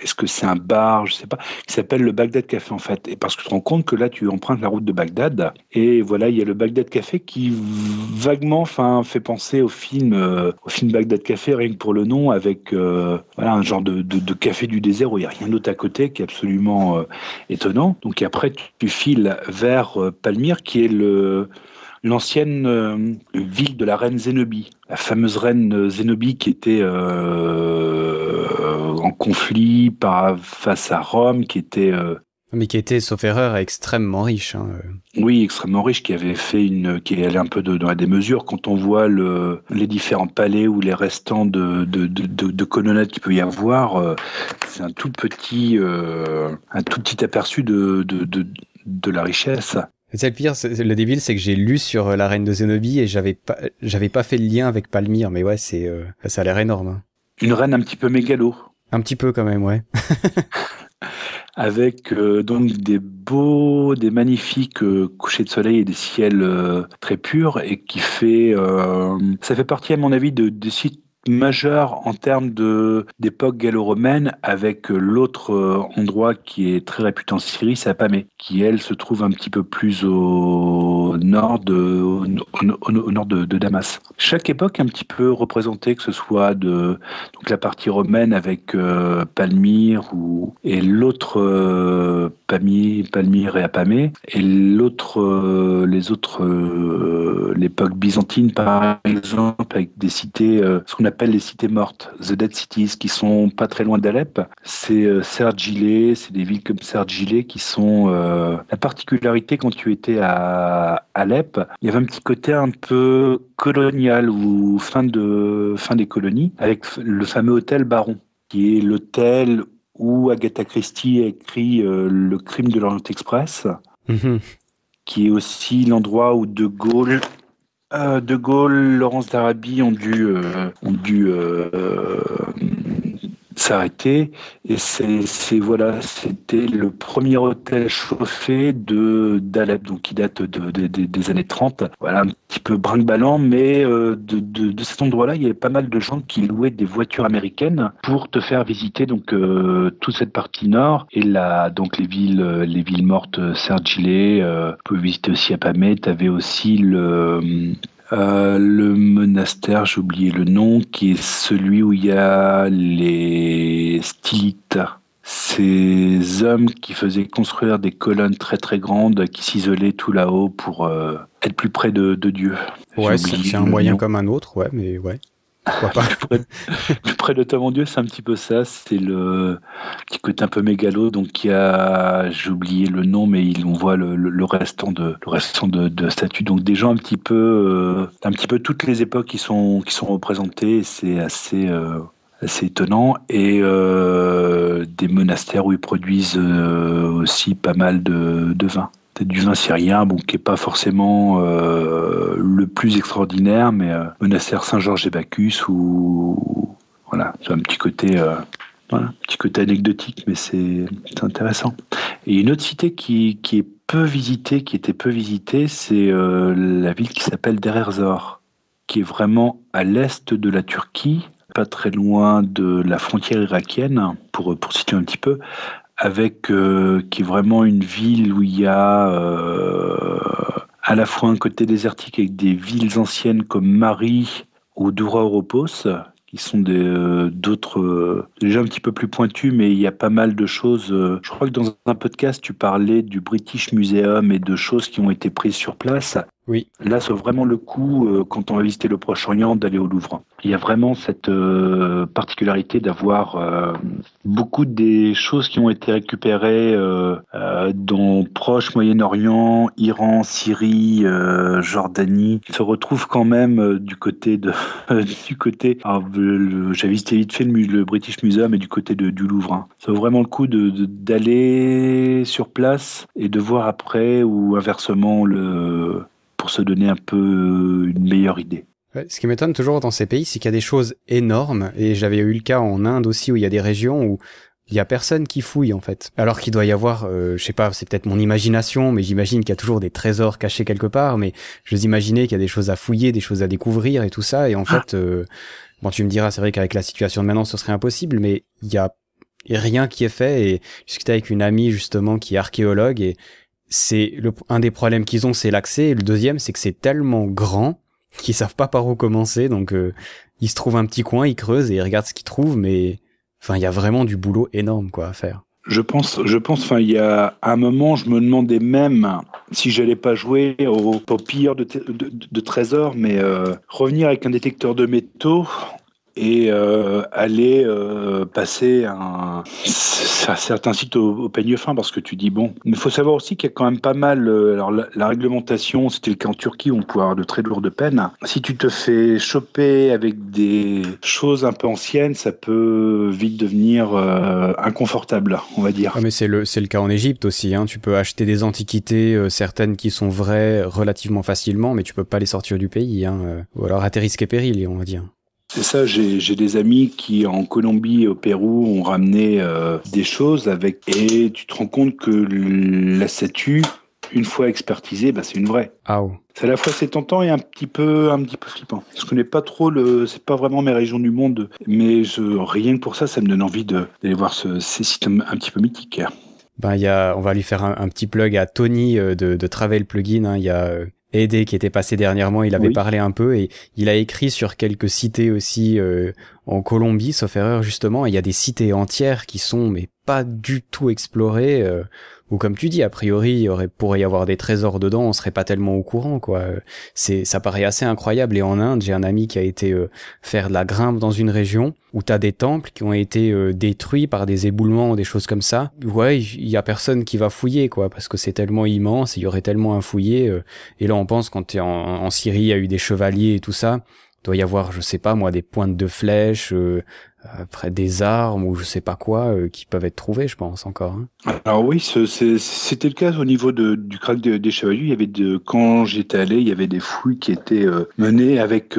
est-ce que c'est un bar, je sais pas, qui s'appelle le Bagdad Café en fait. Et parce que tu te rends compte que là, tu empruntes la route de Bagdad, et voilà, il y a le Bagdad Café qui vaguement, fait penser au film Bagdad Café, rien que pour le nom, avec un genre de café du désert où il n'y a rien d'autre à côté, qui est absolument étonnant. Donc après, tu files vers Palmyre, qui est l'ancienne ville de la reine Zénobie, la fameuse reine Zénobie qui était en conflit face à Rome, qui était... Mais qui était, sauf erreur, extrêmement riche. Hein. Oui, extrêmement riche, qui est allé un peu dans la démesure. Quand on voit les différents palais ou les restants de colonnades qu'il peut y avoir, c'est un tout petit aperçu de la richesse. C'est le pire, le débile, c'est que j'ai lu sur la reine de Zénobie et j'avais pas fait le lien avec Palmyre, mais ouais, ça a l'air énorme. Hein. Une reine un petit peu mégalo. Un petit peu quand même, ouais. Avec donc des magnifiques couchers de soleil et des ciels très purs, et ça fait partie à mon avis des sites majeurs en termes d'époque gallo-romaine, avec l'autre endroit qui est très réputé en Syrie, c'est Apamée, qui elle se trouve un petit peu plus au nord de Damas. Chaque époque est un petit peu représentée, que ce soit donc la partie romaine avec Palmyre et l'autre Palmyre et Apamée, et l'époque byzantine par exemple, avec des cités, ce qu'on appelle les cités mortes, the dead cities, qui sont pas très loin d'Alep. C'est Sergilé, c'est des villes comme Sergilé qui sont la particularité. Quand tu étais à Alep, il y avait un petit côté un peu colonial ou fin des colonies, avec le fameux hôtel Baron, qui est l'hôtel où Agatha Christie a écrit Le crime de l'Orient Express, qui est aussi l'endroit où De Gaulle, Laurence d'Arabie ont dû s'arrêter. Et voilà, c'était le premier hôtel chauffé d'Alep, donc qui date des années 30. Voilà, un petit peu brinque-ballant, mais de cet endroit-là, il y avait pas mal de gens qui louaient des voitures américaines pour te faire visiter donc toute cette partie nord et donc les villes mortes, Sergile, tu peux visiter aussi Apamé. Tu avais aussi le monastère, j'ai oublié le nom, qui est celui où il y a les stylites. Ces hommes qui faisaient construire des colonnes très très grandes qui s'isolaient tout là-haut pour être plus près de Dieu. Ouais, c'est un moyen comme un autre, ouais, mais ouais. Pourquoi pas. Plus près de toi, mon Dieu, c'est un petit peu ça. C'est le petit côté un peu mégalo. Donc, j'ai oublié le nom, mais on voit le restant de statues. Donc, des gens un petit peu toutes les époques qui sont représentées. C'est assez étonnant. Et des monastères où ils produisent aussi pas mal de vin. Peut-être du vin syrien, qui est pas forcément le plus extraordinaire, mais monastère Saint-Georges et Bacchus, ou voilà, c'est un petit côté anecdotique, mais c'est intéressant. Et une autre cité qui était peu visitée, c'est la ville qui s'appelle Deir ez-Zor, qui est vraiment à l'est de la Turquie, pas très loin de la frontière irakienne, pour situer un petit peu, qui est vraiment une ville où il y a à la fois un côté désertique avec des villes anciennes comme Mari ou Doura-Oropos, qui sont d'autres déjà un petit peu plus pointus, mais il y a pas mal de choses. Je crois que dans un podcast, tu parlais du British Museum et de choses qui ont été prises sur place. Oui. Là, c'est vraiment le coup, quand on va visiter le Proche-Orient, d'aller au Louvre. Il y a vraiment cette particularité d'avoir beaucoup des choses qui ont été récupérées dans Proche, Moyen-Orient, Iran, Syrie, Jordanie. Se retrouvent quand même du côté j'avais visité vite fait le British Museum et du côté du Louvre. Hein. Ça vaut vraiment le coup d'aller sur place et de voir après ou inversement pour se donner un peu une meilleure idée. Ouais, ce qui m'étonne toujours dans ces pays, c'est qu'il y a des choses énormes, et j'avais eu le cas en Inde aussi, où il y a des régions où il y a personne qui fouille, en fait. Alors qu'il doit y avoir, je sais pas, c'est peut-être mon imagination, mais j'imagine qu'il y a toujours des trésors cachés quelque part, mais je vous imaginais qu'il y a des choses à fouiller, des choses à découvrir et tout ça, et en fait, bon, tu me diras, c'est vrai qu'avec la situation de maintenant, ce serait impossible, mais il y a rien qui est fait, et je discutais avec une amie, justement, qui est archéologue, et un des problèmes qu'ils ont, c'est l'accès, et le deuxième, c'est que c'est tellement grand qu'ils savent pas par où commencer, donc ils se trouvent un petit coin, ils creusent et ils regardent ce qu'ils trouvent, mais enfin il y a vraiment du boulot énorme à faire. Je pense, il y a un moment, je me demandais même si j'allais pas jouer au pire de trésors, mais revenir avec un détecteur de métaux et aller passer à certains sites au peigne fin, parce que tu dis bon, il faut savoir aussi qu'il y a quand même pas mal alors la réglementation, c'était le cas en Turquie où on pouvait avoir de très lourdes peines. Si tu te fais choper avec des choses un peu anciennes, ça peut vite devenir inconfortable, on va dire. Ah, mais c'est le cas en Égypte aussi, hein. Tu peux acheter des antiquités, certaines qui sont vraies relativement facilement, mais tu peux pas les sortir du pays, hein. Ou alors à tes risques et périls, on va dire. C'est ça, j'ai des amis qui en Colombie et au Pérou ont ramené des choses et tu te rends compte que la statue, une fois expertisée, c'est une vraie. Ah oh. C'est à la fois c'est tentant et un petit peu flippant. Je connais pas trop c'est pas vraiment mes régions du monde, mais rien que pour ça me donne envie d'aller voir ces sites un petit peu mythiques. On va lui faire un petit plug à Tony de Travel Plugin, hein. Il y a Aidé qui était passé dernièrement, il avait parlé un peu et il a écrit sur quelques cités aussi en Colombie, sauf erreur justement, et il y a des cités entières qui sont mais pas du tout explorées, ou comme tu dis, a priori pourrait y avoir des trésors dedans, on serait pas tellement au courant, quoi. Ça paraît assez incroyable. Et en Inde, j'ai un ami qui a été faire de la grimpe dans une région où t'as des temples qui ont été détruits par des éboulements ou des choses comme ça. Ouais, il y a personne qui va fouiller, quoi, parce que c'est tellement immense, il y aurait tellement à fouiller. Et là, on pense, quand t'es en Syrie, il y a eu des chevaliers et tout ça, doit y avoir, je sais pas moi, des pointes de flèches, après des armes ou je sais pas quoi qui peuvent être trouvées, je pense encore. Hein. Alors oui, c'était le cas au niveau du krach des Chevaliers. Il y avait quand j'étais allé, il y avait des fouilles qui étaient menées avec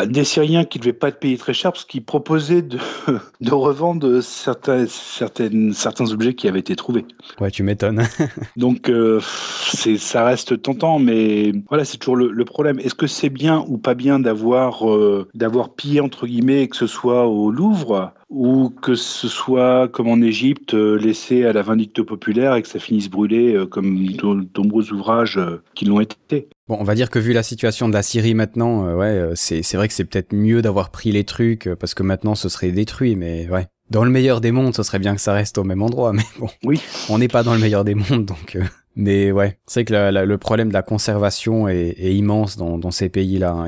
des Syriens qui ne devaient pas être payés très cher parce qu'ils proposaient de revendre certains objets qui avaient été trouvés. Ouais, tu m'étonnes. Donc ça reste tentant, mais voilà, c'est toujours le problème. Est-ce que c'est bien ou pas bien d'avoir pillé entre guillemets, et que ce soit au Louvre ou que ce soit comme en Égypte laissé à la vindicte populaire et que ça finisse brûlé comme de nombreux ouvrages qui l'ont été. Bon, on va dire que vu la situation de la Syrie maintenant, c'est vrai que c'est peut-être mieux d'avoir pris les trucs parce que maintenant ce serait détruit, mais ouais. Dans le meilleur des mondes, ce serait bien que ça reste au même endroit, mais bon. Oui. On n'est pas dans le meilleur des mondes, donc. Mais ouais, c'est vrai que le problème de la conservation est immense dans ces pays-là. Hein.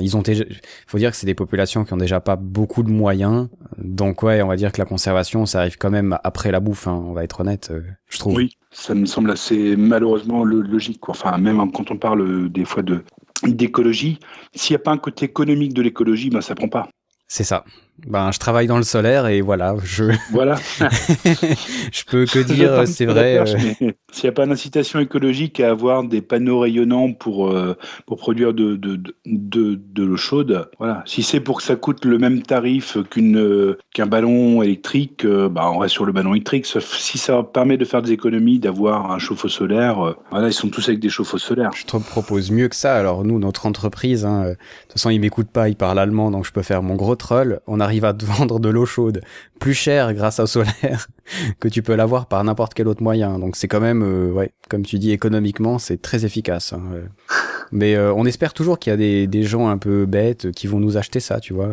Faut dire que c'est des populations qui ont déjà pas beaucoup de moyens, donc ouais, on va dire que la conservation, ça arrive quand même après la bouffe. Hein, on va être honnête, je trouve. Oui, ça me semble assez malheureusement logique. Quoi. Enfin, même quand on parle des fois d'écologie, s'il n'y a pas un côté économique de l'écologie, ça prend pas. C'est ça. Je travaille dans le solaire et voilà, Voilà. je peux que dire, c'est vrai. S'il n'y a pas d'incitation écologique à avoir des panneaux rayonnants pour produire de l'eau chaude, voilà. Si c'est pour que ça coûte le même tarif qu'un ballon électrique, on reste sur le ballon électrique. Sauf si ça permet de faire des économies, d'avoir un chauffe-eau solaire, voilà, ils sont tous avec des chauffe-eau solaires. Je te propose mieux que ça. Alors nous, notre entreprise, de toute façon, ils m'écoutent pas, ils parlent allemand, donc je peux faire mon gros troll. On arrive à te vendre de l'eau chaude plus chère grâce au solaire que tu peux l'avoir par n'importe quel autre moyen. Donc c'est quand même, comme tu dis, économiquement, c'est très efficace. Hein. Mais on espère toujours qu'il y a des gens un peu bêtes qui vont nous acheter ça, tu vois.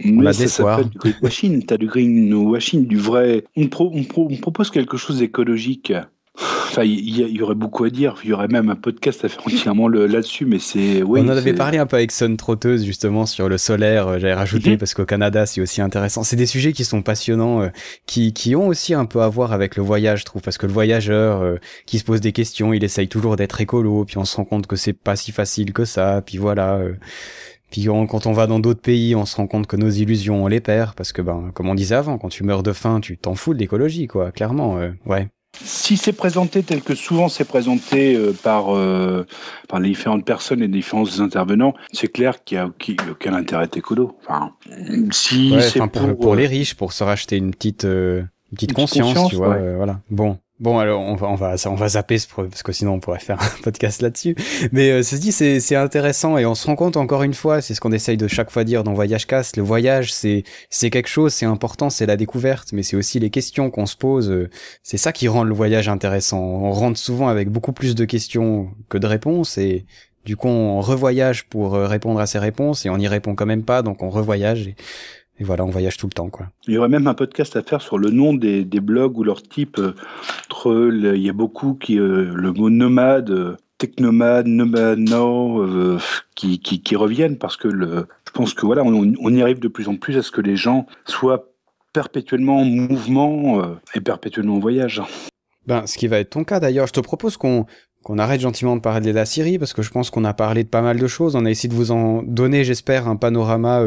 On a d'espoir. Ça s'appelle du greenwashing. T'as du greenwashing, du vrai. On propose quelque chose d'écologique. Enfin, il y aurait beaucoup à dire. Il y aurait même un podcast à faire entièrement là-dessus, mais c'est... Oui, on en avait parlé un peu avec Sun Trotteuse, justement, sur le solaire. J'avais rajouté, parce qu'au Canada, c'est aussi intéressant. C'est des sujets qui sont passionnants, qui ont aussi un peu à voir avec le voyage, je trouve, parce que le voyageur qui se pose des questions, il essaye toujours d'être écolo, puis on se rend compte que c'est pas si facile que ça, puis voilà... Puis quand on va dans d'autres pays, on se rend compte que nos illusions, on les perd, parce que, comme on disait avant, quand tu meurs de faim, tu t'en fous de l'écologie, quoi, clairement, ouais. Si c'est présenté tel que souvent c'est présenté par les différentes personnes et les différents intervenants, c'est clair qu'il y a aucun intérêt écolo. Enfin, si c'est pour les riches, pour se racheter une petite conscience, tu vois, ouais. Voilà. Bon, alors on va zapper parce que sinon on pourrait faire un podcast là-dessus. Mais ceci dit, c'est intéressant et on se rend compte encore une fois, c'est ce qu'on essaye de chaque fois dire dans Voyage Cast. Le voyage, c'est quelque chose, c'est important, c'est la découverte, mais c'est aussi les questions qu'on se pose. C'est ça qui rend le voyage intéressant. On rentre souvent avec beaucoup plus de questions que de réponses et du coup on revoyage pour répondre à ces réponses et on n'y répond quand même pas, donc on revoyage. Et voilà, on voyage tout le temps, quoi. Il y aurait même un podcast à faire sur le nom des blogs ou leur type. Il y a beaucoup le mot nomade, technomade, nomade now, qui reviennent parce que je pense que voilà, on y arrive de plus en plus à ce que les gens soient perpétuellement en mouvement et perpétuellement en voyage. Ce qui va être ton cas d'ailleurs. Je te propose qu'on arrête gentiment de parler de la Syrie, parce que je pense qu'on a parlé de pas mal de choses. On a essayé de vous en donner, j'espère, un panorama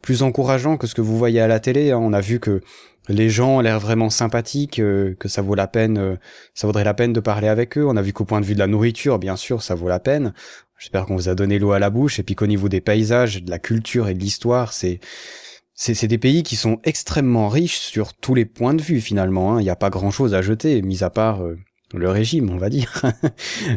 plus encourageant que ce que vous voyez à la télé. Hein. On a vu que les gens ont l'air vraiment sympathiques, que ça vaudrait la peine de parler avec eux. On a vu qu'au point de vue de la nourriture, bien sûr, ça vaut la peine. J'espère qu'on vous a donné l'eau à la bouche, et puis qu'au niveau des paysages, de la culture et de l'histoire, c'est des pays qui sont extrêmement riches sur tous les points de vue, finalement. Hein. Il n'y a pas grand-chose à jeter, mis à part... le régime, on va dire.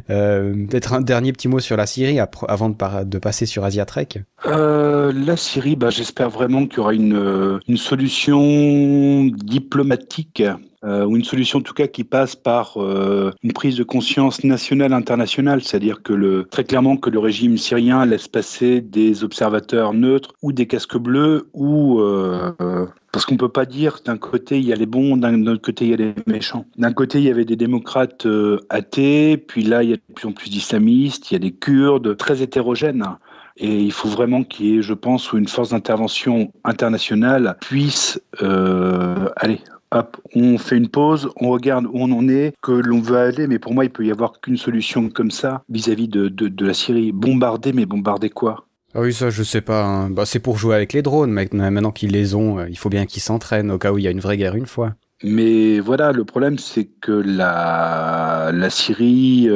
Peut-être un dernier petit mot sur la Syrie avant de passer sur Asia Trek. La Syrie, j'espère vraiment qu'il y aura une solution diplomatique ou une solution en tout cas qui passe par une prise de conscience nationale, internationale, c'est-à-dire que très clairement que le régime syrien laisse passer des observateurs neutres ou des casques bleus ou parce qu'on peut pas dire d'un côté il y a les bons, d'un autre côté il y a les méchants. D'un côté il y avait des démocrates athées, puis là il y a de plus en plus d'islamistes, il y a des Kurdes, très hétérogènes. Et il faut vraiment qu'il y ait, je pense, où une force d'intervention internationale puisse aller. Hop, on fait une pause, on regarde où on en est, que l'on veut aller, mais pour moi, il peut y avoir qu'une solution comme ça vis-à-vis de la Syrie. Bombarder, mais bombarder quoi ? Ah oui, ça, je sais pas. Hein. Bah, c'est pour jouer avec les drones, mec. Maintenant qu'ils les ont, il faut bien qu'ils s'entraînent au cas où il y a une vraie guerre une fois. Mais voilà, le problème, c'est que la Syrie,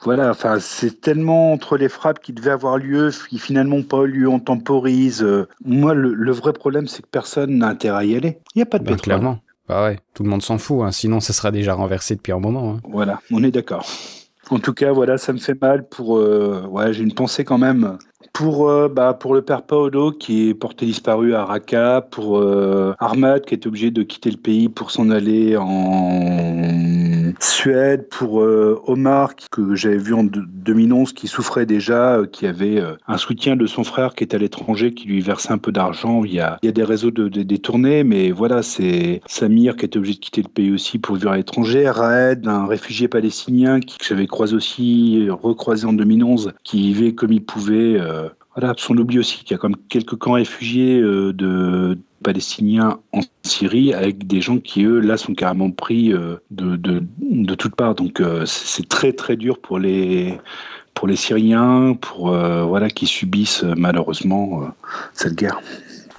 voilà, enfin, c'est tellement entre les frappes qui devaient avoir lieu, qui finalement pas eu lieu, on temporise. Moi, le vrai problème, c'est que personne n'a intérêt à y aller. Il n'y a pas de Ben, pétrole. clairement. Bah ouais, tout le monde s'en fout, hein. Sinon ça sera déjà renversé depuis un moment. Hein. Voilà, on est d'accord. En tout cas, voilà, ça me fait mal pour. Ouais, j'ai une pensée quand même pour le père Paolo qui est porté disparu à Raqqa, pour Ahmad qui est obligé de quitter le pays pour s'en aller en Suède, pour Omar que j'avais vu en 2011 qui souffrait déjà, qui avait un soutien de son frère qui est à l'étranger, qui lui versait un peu d'argent. Il y a des réseaux de détournés, mais voilà, c'est Samir qui est obligé de quitter le pays aussi pour vivre à l'étranger. Raed, un réfugié palestinien que j'avais croisé aussi, recroisé en 2011, qui vivait comme il pouvait. Voilà, parce qu'on oublie aussi qu'il y a comme quelques camps réfugiés de Palestiniens en Syrie, avec des gens qui, eux, là, sont carrément pris de toutes parts. Donc, c'est très, très dur pour les Syriens, voilà, qui subissent malheureusement cette guerre.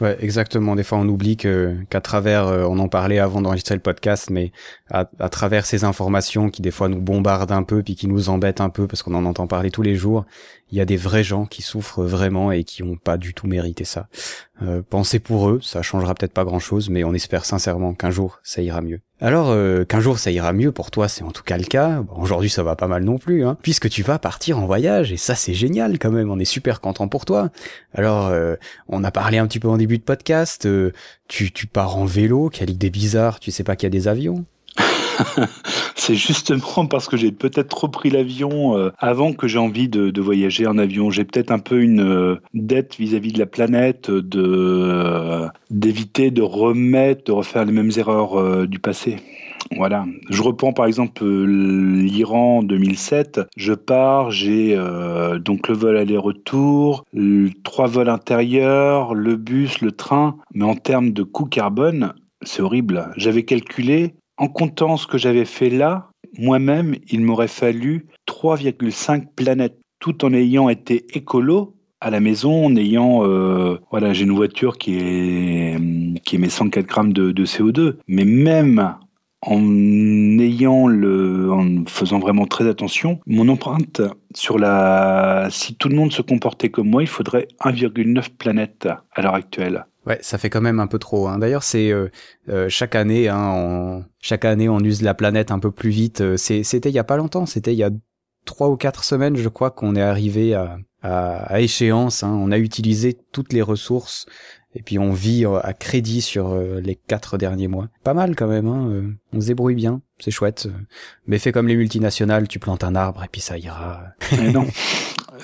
Ouais, exactement. Des fois, on oublie qu'à travers, on en parlait avant d'enregistrer le podcast, mais à travers ces informations qui des fois nous bombardent un peu puis qui nous embêtent un peu parce qu'on en entend parler tous les jours, il y a des vrais gens qui souffrent vraiment et qui ont pas du tout mérité ça. Pensez pour eux, ça changera peut-être pas grand-chose, mais on espère sincèrement qu'un jour ça ira mieux. Alors, qu'un jour ça ira mieux pour toi, c'est en tout cas le cas. Bon, aujourd'hui ça va pas mal non plus, hein, puisque tu vas partir en voyage et ça c'est génial quand même. On est super content pour toi. Alors, on a parlé un petit peu en début de podcast. Tu pars en vélo, quelle idée bizarre. Tu sais pas qu'il y a des avions? C'est justement parce que j'ai peut-être trop pris l'avion avant que j'ai envie de voyager en avion. J'ai peut-être un peu une dette vis-à-vis de la planète, d'éviter de refaire les mêmes erreurs du passé. Voilà. Je reprends par exemple l'Iran en 2007. Je pars, j'ai donc le vol aller-retour, 3 vols intérieurs, le bus, le train. Mais en termes de coût carbone, c'est horrible. J'avais calculé, en comptant ce que j'avais fait là, moi-même, il m'aurait fallu 3,5 planètes, tout en ayant été écolo à la maison, en ayant, voilà, j'ai une voiture qui émet 104 grammes de CO2, mais même en faisant vraiment très attention, mon empreinte si tout le monde se comportait comme moi, il faudrait 1,9 planètes à l'heure actuelle. Ouais, ça fait quand même un peu trop. Hein. D'ailleurs, c'est chaque année, hein, chaque année, on use la planète un peu plus vite. C'était il y a pas longtemps, c'était il y a 3 ou 4 semaines, je crois, qu'on est arrivé à échéance. Hein. On a utilisé toutes les ressources et puis on vit à crédit sur les 4 derniers mois. Pas mal quand même. Hein. On se débrouille bien, c'est chouette. Mais fais comme les multinationales, tu plantes un arbre et puis ça ira. Mais non,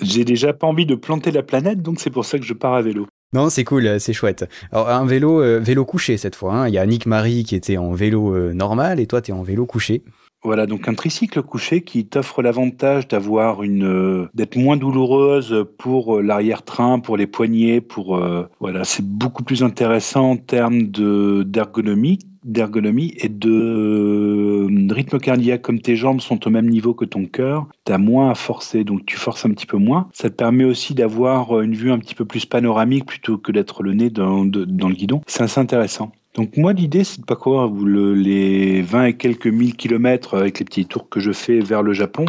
j'ai déjà pas envie de planter la planète, donc c'est pour ça que je pars à vélo. Non, c'est cool, c'est chouette. Alors un vélo couché cette fois. Hein. Il y a Nick Marie qui était en vélo normal et toi t'es en vélo couché. Voilà, donc un tricycle couché qui t'offre l'avantage d'être moins douloureuse pour l'arrière-train, pour les poignets, voilà, c'est beaucoup plus intéressant en termes d'ergonomie et de rythme cardiaque. Comme tes jambes sont au même niveau que ton cœur, t'as moins à forcer, donc tu forces un petit peu moins. Ça te permet aussi d'avoir une vue un petit peu plus panoramique plutôt que d'être le nez dans le guidon. C'est assez intéressant. Donc moi, l'idée, c'est de parcourir les 20 et quelques 1000 kilomètres avec les petits tours que je fais vers le Japon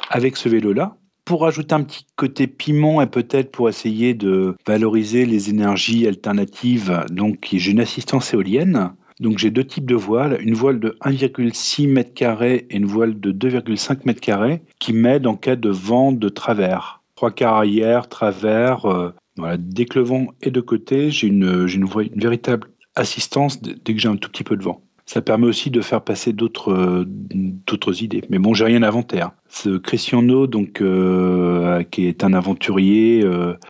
avec ce vélo-là. Pour ajouter un petit côté piment et peut-être pour essayer de valoriser les énergies alternatives, donc j'ai une assistance éolienne. Donc j'ai 2 types de voiles, une voile de 1,6 m² et une voile de 2,5 m² qui m'aident en cas de vent de travers. 3/4 arrière, travers, voilà, dès que le vent est de côté, j'ai une véritable assistance dès que j'ai un tout petit peu de vent. Ça permet aussi de faire passer d'autres idées. Mais bon, j'ai rien inventé. Hein. Ce Cristiano, donc, qui est un aventurier,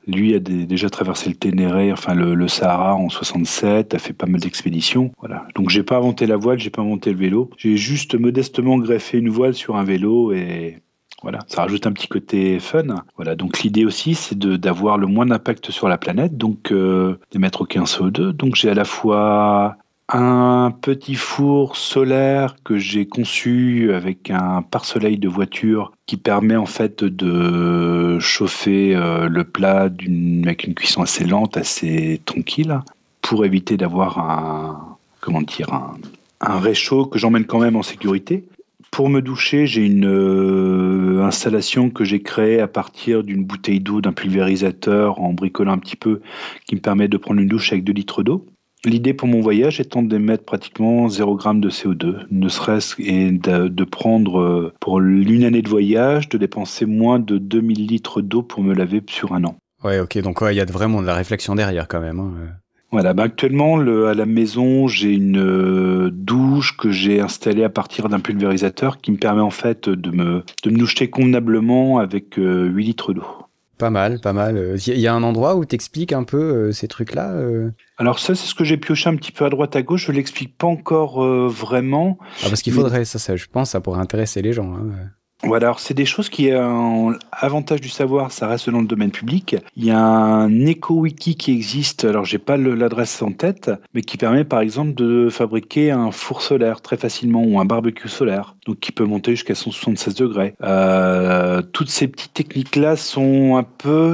lui a déjà traversé le Ténéré, enfin le Sahara en 67, a fait pas mal d'expéditions. Voilà. Donc j'ai pas inventé la voile, j'ai pas inventé le vélo. J'ai juste modestement greffé une voile sur un vélo et voilà, ça rajoute un petit côté fun. Voilà, donc l'idée aussi, c'est d'avoir le moins d'impact sur la planète, donc d'émettre aucun CO2. Donc j'ai à la fois Un petit four solaire que j'ai conçu avec un pare-soleil de voiture qui permet en fait de chauffer le plat avec une cuisson assez lente, assez tranquille, pour éviter d'avoir un réchaud que j'emmène quand même en sécurité. Pour me doucher, j'ai une installation que j'ai créée à partir d'une bouteille d'eau, d'un pulvérisateur, en bricolant un petit peu, qui me permet de prendre une douche avec 2 litres d'eau. L'idée pour mon voyage étant d'émettre pratiquement 0 g de CO2, ne serait-ce et de prendre, pour une année de voyage, de dépenser moins de 2000 litres d'eau pour me laver sur un an. Ouais, ok, donc il y a vraiment de la réflexion derrière quand même. Hein. Voilà, actuellement, à la maison, j'ai une douche que j'ai installée à partir d'un pulvérisateur qui me permet en fait de me doucher convenablement avec 8 litres d'eau. Pas mal, pas mal. Il y a un endroit où t'expliques un peu ces trucs-là Alors ça, c'est ce que j'ai pioché un petit peu à droite à gauche. Je l'explique pas encore vraiment. Ah, parce qu'il faudrait, ça, je pense, ça pourrait intéresser les gens. Hein. Voilà, alors c'est des choses qui, avantage du savoir, ça reste dans le domaine public. Il y a un éco-wiki qui existe, alors j'ai pas l'adresse en tête, mais qui permet par exemple de fabriquer un four solaire très facilement ou un barbecue solaire, donc qui peut monter jusqu'à 176 degrés. Toutes ces petites techniques-là sont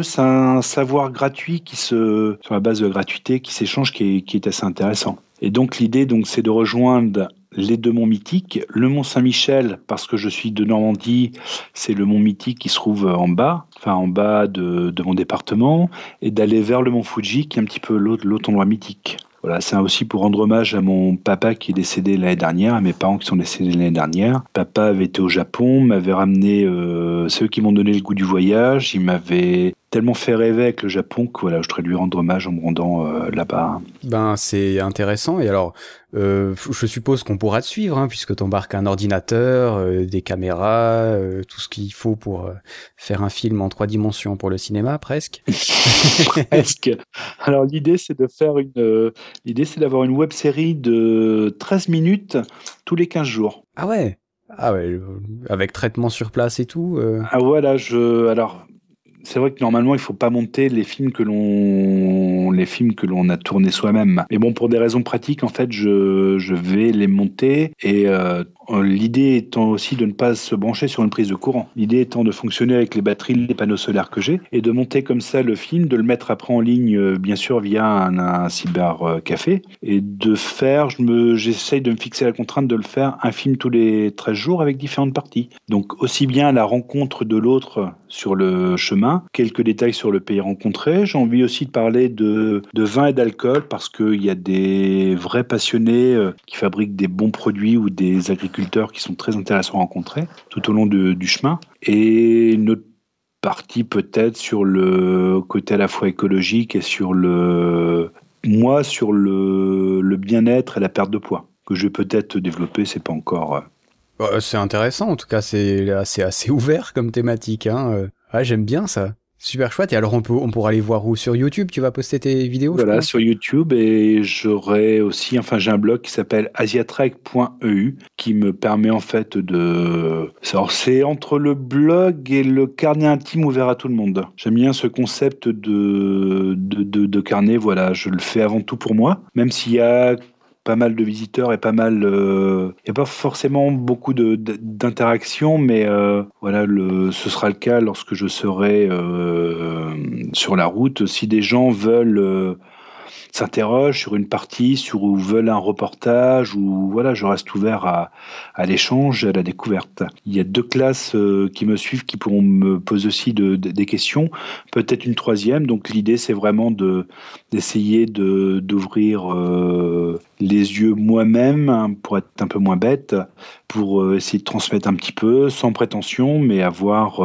c'est un savoir gratuit sur la base de la gratuité, qui s'échange, qui est assez intéressant. Et donc l'idée, c'est de rejoindre les 2 monts mythiques, le mont Saint-Michel, parce que je suis de Normandie, c'est le mont mythique qui se trouve en bas de mon département, et d'aller vers le mont Fuji, qui est un petit peu l'autre endroit mythique. Voilà, c'est aussi pour rendre hommage à mon papa qui est décédé l'année dernière, à mes parents qui sont décédés l'année dernière. Papa avait été au Japon, m'avait ramené, c'est eux qui m'ont donné le goût du voyage, ils m'avaient tellement fait rêver avec le Japon que voilà, je voudrais lui rendre hommage en me rendant là-bas. Ben, c'est intéressant. Et alors, je suppose qu'on pourra te suivre, hein, puisque t'embarques un ordinateur, des caméras, tout ce qu'il faut pour faire un film en 3 dimensions pour le cinéma, presque. Presque. Alors l'idée, c'est d'avoir une web-série de 13 minutes tous les 15 jours. Ah ouais, avec traitement sur place et tout. Ah voilà, alors. C'est vrai que normalement, il faut pas monter les films que l'on a tournés soi-même. Mais bon, pour des raisons pratiques, en fait, je vais les monter et l'idée étant aussi de ne pas se brancher sur une prise de courant. L'idée étant de fonctionner avec les batteries, les panneaux solaires que j'ai et de monter comme ça le film, de le mettre après en ligne, bien sûr, via un cybercafé et de faire, j'essaye de me fixer la contrainte de le faire un film tous les 13 jours avec différentes parties. Donc, aussi bien la rencontre de l'autre sur le chemin, quelques détails sur le pays rencontré. J'ai envie aussi de parler de vin et d'alcool parce qu'il y a des vrais passionnés qui fabriquent des bons produits ou des agriculteurs qui sont très intéressants à rencontrer tout au long du chemin. Et une autre partie peut-être sur le côté à la fois écologique et sur le bien-être et la perte de poids que je vais peut-être développer, c'est pas encore... C'est intéressant, en tout cas, c'est assez ouvert comme thématique. Hein. Ouais, j'aime bien ça. Super chouette. Et alors, on pourra aller voir où? Sur YouTube, tu vas poster tes vidéos? Voilà, sur YouTube. Et j'ai un blog qui s'appelle asiatrek.eu qui me permet en fait Alors, c'est entre le blog et le carnet intime ouvert à tout le monde. J'aime bien ce concept de carnet. Voilà, je le fais avant tout pour moi, même s'il y a pas mal de visiteurs et il n'y a pas forcément beaucoup d'interactions, mais voilà, ce sera le cas lorsque je serai sur la route. Si des gens veulent s'interrogent sur une partie, ou veulent un reportage, ou voilà, je reste ouvert à l'échange, à la découverte. Il y a 2 classes qui me suivent qui pourront me poser aussi des questions, peut-être une 3e. Donc l'idée, c'est vraiment d'essayer d'ouvrir les yeux moi-même, hein, pour être un peu moins bête, pour essayer de transmettre un petit peu, sans prétention, mais avoir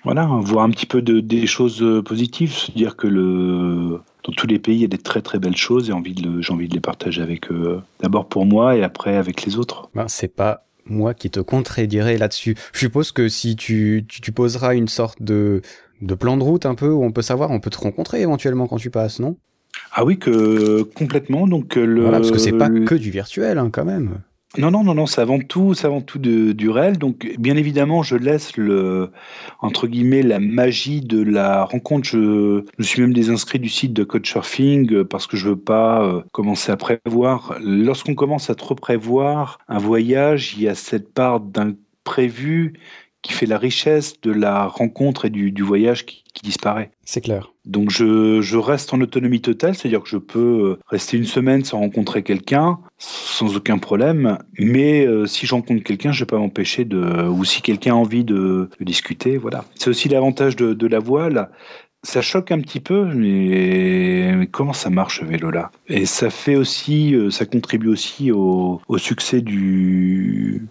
voir un petit peu des choses positives, se dire que dans tous les pays, il y a des très très belles choses et j'ai envie de les partager avec eux. D'abord pour moi et après avec les autres. Ben, c'est pas moi qui te contredirai là-dessus. Je suppose que si tu poseras une sorte de plan de route un peu, où on peut te rencontrer éventuellement quand tu passes, non? Ah oui, complètement. Donc voilà, parce que c'est pas que du virtuel, hein, quand même. Non, c'est avant tout du réel. Donc, bien évidemment, je laisse entre guillemets, la magie de la rencontre. Je me suis même désinscrit du site de Couchsurfing parce que je veux pas commencer à prévoir. Lorsqu'on commence à trop prévoir un voyage, il y a cette part d'imprévu qui fait la richesse de la rencontre et du voyage qui disparaît. C'est clair. Donc je reste en autonomie totale, c'est-à-dire que je peux rester une semaine sans rencontrer quelqu'un, sans aucun problème, mais si je rencontre quelqu'un, je ne vais pas m'empêcher ou si quelqu'un a envie de discuter, voilà. C'est aussi l'avantage de la voile. Ça choque un petit peu, mais comment ça marche ce vélo-là? Et ça fait aussi, ça contribue aussi au succès du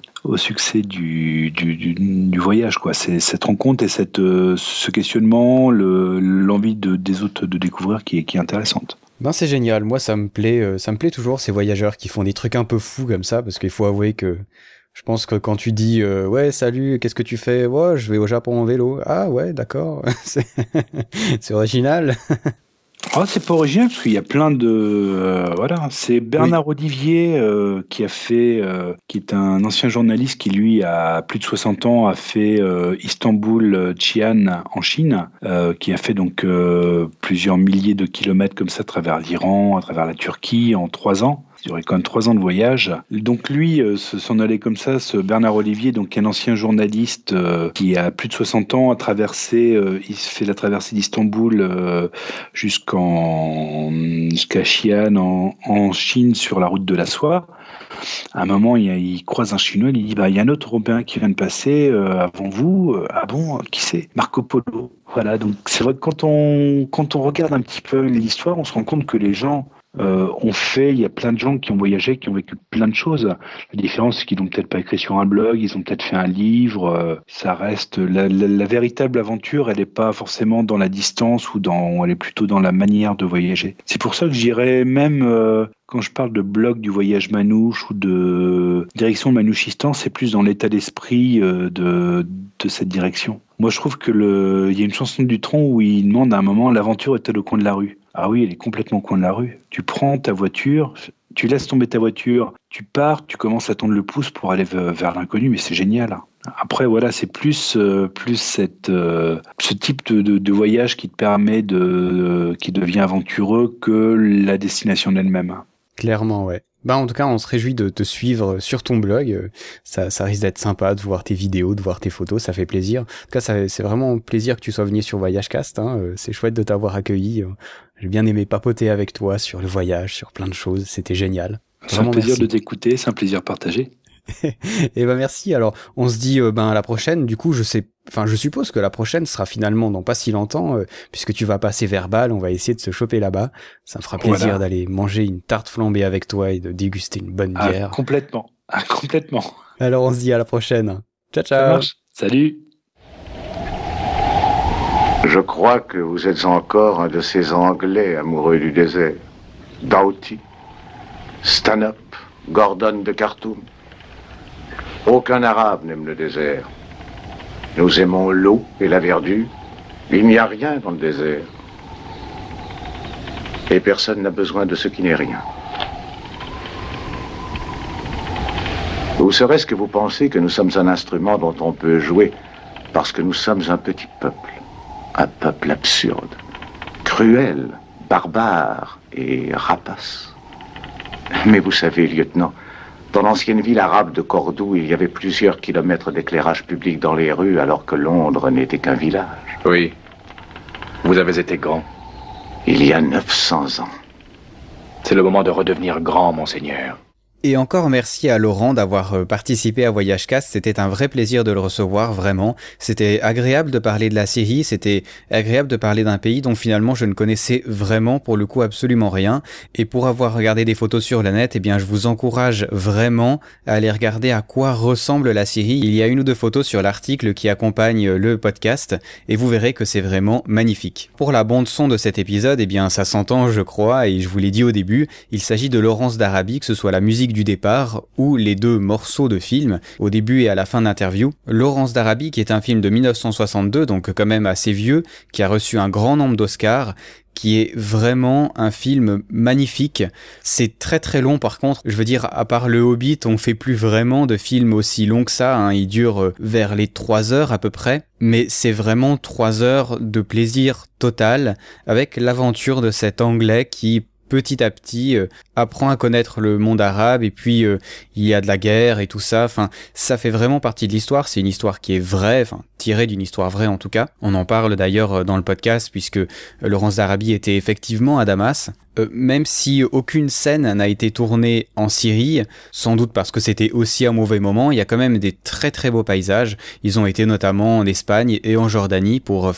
voyage, quoi. C'est cette rencontre et ce questionnement, l'envie des autres de découvrir qui est intéressante. Ben c'est génial, moi ça me plaît toujours ces voyageurs qui font des trucs un peu fous comme ça, parce qu'il faut avouer que je pense que quand tu dis ouais salut, qu'est-ce que tu fais? Ouais, je vais au Japon en vélo. Ah ouais, d'accord. C'est original. Ah, c'est pas original parce qu'il y a plein de voilà, c'est Bernard Olivier qui est un ancien journaliste qui lui a plus de 60 ans a fait Istanbul Xi'an en Chine, qui a fait donc plusieurs milliers de kilomètres comme ça à travers l'Iran, à travers la Turquie en 3 ans. Il y aurait quand même 3 ans de voyage. Donc lui, s'en allait comme ça, ce Bernard Olivier, donc un ancien journaliste qui a plus de 60 ans, il fait la traversée d'Istanbul jusqu'à Xi'an en Chine sur la route de la soie. À un moment, il croise un Chinois, il dit il y a un autre Européen qui vient de passer avant vous. Ah bon, qui c'est? Marco Polo. Voilà, donc c'est vrai que quand on regarde un petit peu l'histoire, on se rend compte que les gens il y a plein de gens qui ont voyagé, qui ont vécu plein de choses. La différence, c'est qu'ils n'ont peut-être pas écrit sur un blog, ils ont peut-être fait un livre. Ça reste la véritable aventure, elle n'est pas forcément dans la distance elle est plutôt dans la manière de voyager. C'est pour ça que j'irais même quand je parle de blog du voyage manouche ou de direction manouchistan, c'est plus dans l'état d'esprit de cette direction. Moi, je trouve que il y a une chanson de Dutronc où il demande à un moment l'aventure est-elle au coin de la rue. Ah oui, elle est complètement au coin de la rue. Tu prends ta voiture, tu laisses tomber ta voiture, tu pars, tu commences à tendre le pouce pour aller vers l'inconnu, mais c'est génial. Après, voilà, c'est plus ce type de voyage qui te permet qui devient aventureux que la destination elle-même. Clairement, ouais. Bah en tout cas, on se réjouit de te suivre sur ton blog. Ça risque d'être sympa de voir tes vidéos, de voir tes photos, ça fait plaisir. En tout cas, c'est vraiment un plaisir que tu sois venu sur Voyagecast. C'est chouette de t'avoir accueilli. J'ai bien aimé papoter avec toi sur le voyage, sur plein de choses. C'était génial. C'est un plaisir de t'écouter, c'est un plaisir partagé. Et ben merci. Alors, on se dit à la prochaine. Du coup, je suppose que la prochaine sera finalement dans pas si longtemps, puisque tu vas passer vers Bâle. On va essayer de se choper là-bas. Ça me fera plaisir d'aller manger une tarte flambée avec toi et de déguster une bonne bière. Complètement. Alors, on se dit à la prochaine. Ciao, ciao. Ça marche. Salut. Je crois que vous êtes encore un de ces Anglais amoureux du désert. Doughty, Stanhope, Gordon de Khartoum. Aucun Arabe n'aime le désert. Nous aimons l'eau et la verdure. Il n'y a rien dans le désert. Et personne n'a besoin de ce qui n'est rien. Ou serait-ce que vous pensez que nous sommes un instrument dont on peut jouer parce que nous sommes un petit peuple, un peuple absurde, cruel, barbare et rapace. Mais vous savez, lieutenant, dans l'ancienne ville arabe de Cordoue, il y avait plusieurs kilomètres d'éclairage public dans les rues, alors que Londres n'était qu'un village. Oui. Vous avez été grand. Il y a 900 ans. C'est le moment de redevenir grand, monseigneur. Et encore merci à Laurent d'avoir participé à Voyagecast, c'était un vrai plaisir de le recevoir, vraiment. C'était agréable de parler de la Syrie, c'était agréable de parler d'un pays dont finalement je ne connaissais vraiment pour le coup absolument rien. Et pour avoir regardé des photos sur le net, eh bien je vous encourage vraiment à aller regarder à quoi ressemble la Syrie. Il y a 1 ou 2 photos sur l'article qui accompagne le podcast et vous verrez que c'est vraiment magnifique. Pour la bande son de cet épisode, eh bien ça s'entend je crois et je vous l'ai dit au début, il s'agit de Laurence d'Arabie, que ce soit la musique musique du départ ou les deux morceaux de film, au début et à la fin d'interview. Laurence d'Arabie, qui est un film de 1962, donc quand même assez vieux, qui a reçu un grand nombre d'Oscars, qui est vraiment un film magnifique. C'est très très long par contre, je veux dire, à part Le Hobbit, on fait plus vraiment de films aussi longs que ça, hein. Il dure vers les 3 heures à peu près, mais c'est vraiment 3 heures de plaisir total, avec l'aventure de cet Anglais qui petit à petit apprend à connaître le monde arabe, et puis il y a de la guerre et tout ça, enfin ça fait vraiment partie de l'histoire, c'est une histoire qui est vraie, enfin tirée d'une histoire vraie en tout cas. On en parle d'ailleurs dans le podcast puisque Laurence d'Arabie était effectivement à Damas, même si aucune scène n'a été tournée en Syrie, sans doute parce que c'était aussi un mauvais moment, il y a quand même des très très beaux paysages. Ils ont été notamment en Espagne et en Jordanie pour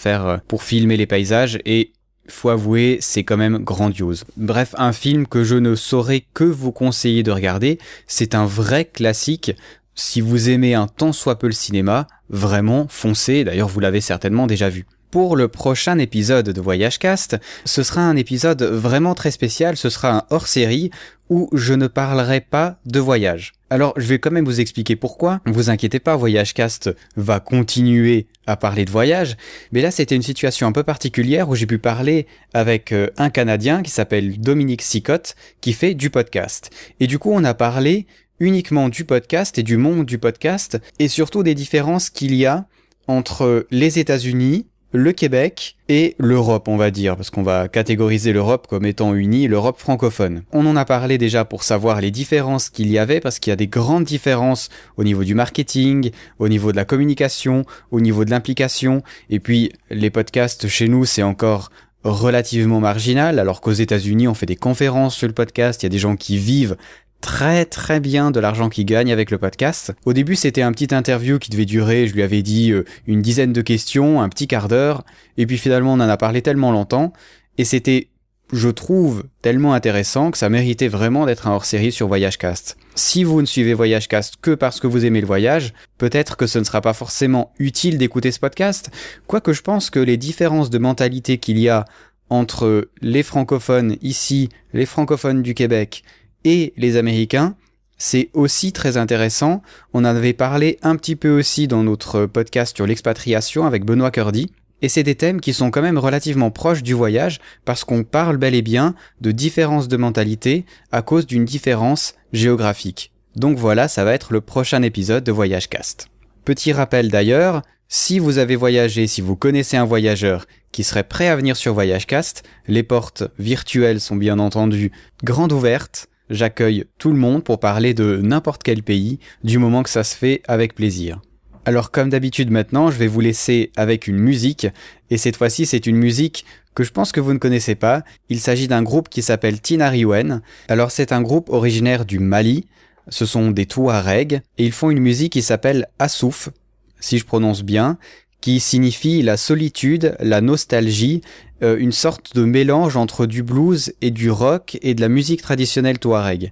filmer les paysages, et faut avouer, c'est quand même grandiose. Bref, un film que je ne saurais que vous conseiller de regarder. C'est un vrai classique. Si vous aimez un tant soit peu le cinéma, vraiment foncez. D'ailleurs, vous l'avez certainement déjà vu. Pour le prochain épisode de Voyage Cast, ce sera un épisode vraiment très spécial, ce sera un hors-série où je ne parlerai pas de voyage. Alors, je vais quand même vous expliquer pourquoi. Ne vous inquiétez pas, Voyage Cast va continuer à parler de voyage, mais là, c'était une situation un peu particulière où j'ai pu parler avec un Canadien qui s'appelle Dominique Sicotte, qui fait du podcast. Et du coup, on a parlé uniquement du podcast et du monde du podcast, et surtout des différences qu'il y a entre les États-Unis, le Québec et l'Europe, on va dire, parce qu'on va catégoriser l'Europe comme étant unie, l'Europe francophone. On en a parlé déjà pour savoir les différences qu'il y avait, parce qu'il y a des grandes différences au niveau du marketing, au niveau de la communication, au niveau de l'implication, et puis les podcasts chez nous, c'est encore relativement marginal, alors qu'aux États-Unis, on fait des conférences sur le podcast, il y a des gens qui vivent très très bien de l'argent qu'ils gagnent avec le podcast. Au début, c'était un petit interview qui devait durer, je lui avais dit, une dizaine de questions, un petit quart d'heure, et puis finalement on en a parlé tellement longtemps, et c'était, je trouve, tellement intéressant que ça méritait vraiment d'être un hors-série sur Voyage Cast. Si vous ne suivez Voyage Cast que parce que vous aimez le voyage, peut-être que ce ne sera pas forcément utile d'écouter ce podcast, quoique je pense que les différences de mentalité qu'il y a entre les francophones ici, les francophones du Québec, et les Américains, c'est aussi très intéressant. On en avait parlé un petit peu aussi dans notre podcast sur l'expatriation avec Benoît Curdy, et c'est des thèmes qui sont quand même relativement proches du voyage, parce qu'on parle bel et bien de différences de mentalité à cause d'une différence géographique. Donc voilà, ça va être le prochain épisode de Voyage Cast. Petit rappel d'ailleurs, si vous avez voyagé, si vous connaissez un voyageur qui serait prêt à venir sur Voyage Cast, les portes virtuelles sont bien entendu grandes ouvertes. J'accueille tout le monde pour parler de n'importe quel pays, du moment que ça se fait avec plaisir. Alors comme d'habitude maintenant, je vais vous laisser avec une musique, et cette fois-ci c'est une musique que je pense que vous ne connaissez pas. Il s'agit d'un groupe qui s'appelle Tinariwen. Alors c'est un groupe originaire du Mali, ce sont des Touaregs, et ils font une musique qui s'appelle Assouf, si je prononce bien, qui signifie la solitude, la nostalgie, une sorte de mélange entre du blues et du rock et de la musique traditionnelle touareg.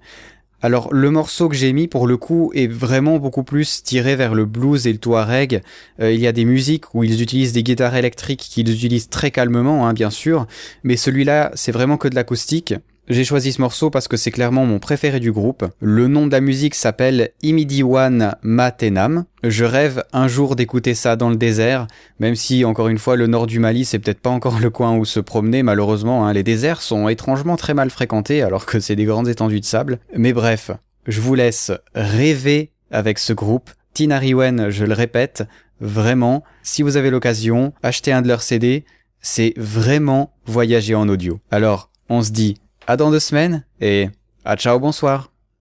Alors le morceau que j'ai mis pour le coup est vraiment beaucoup plus tiré vers le blues et le touareg. Il y a des musiques où ils utilisent des guitares électriques qu'ils utilisent très calmement, hein, bien sûr, mais celui-là c'est vraiment que de l'acoustique. J'ai choisi ce morceau parce que c'est clairement mon préféré du groupe. Le nom de la musique s'appelle Imidiwan Matenam. Je rêve un jour d'écouter ça dans le désert, même si, encore une fois, le nord du Mali, c'est peut-être pas encore le coin où se promener, malheureusement, hein. Les déserts sont étrangement très mal fréquentés, alors que c'est des grandes étendues de sable. Mais bref, je vous laisse rêver avec ce groupe. Tinariwen, je le répète, vraiment, si vous avez l'occasion, achetez un de leurs CD, c'est vraiment voyager en audio. Alors, on se dit à dans 2 semaines et à ciao, bonsoir.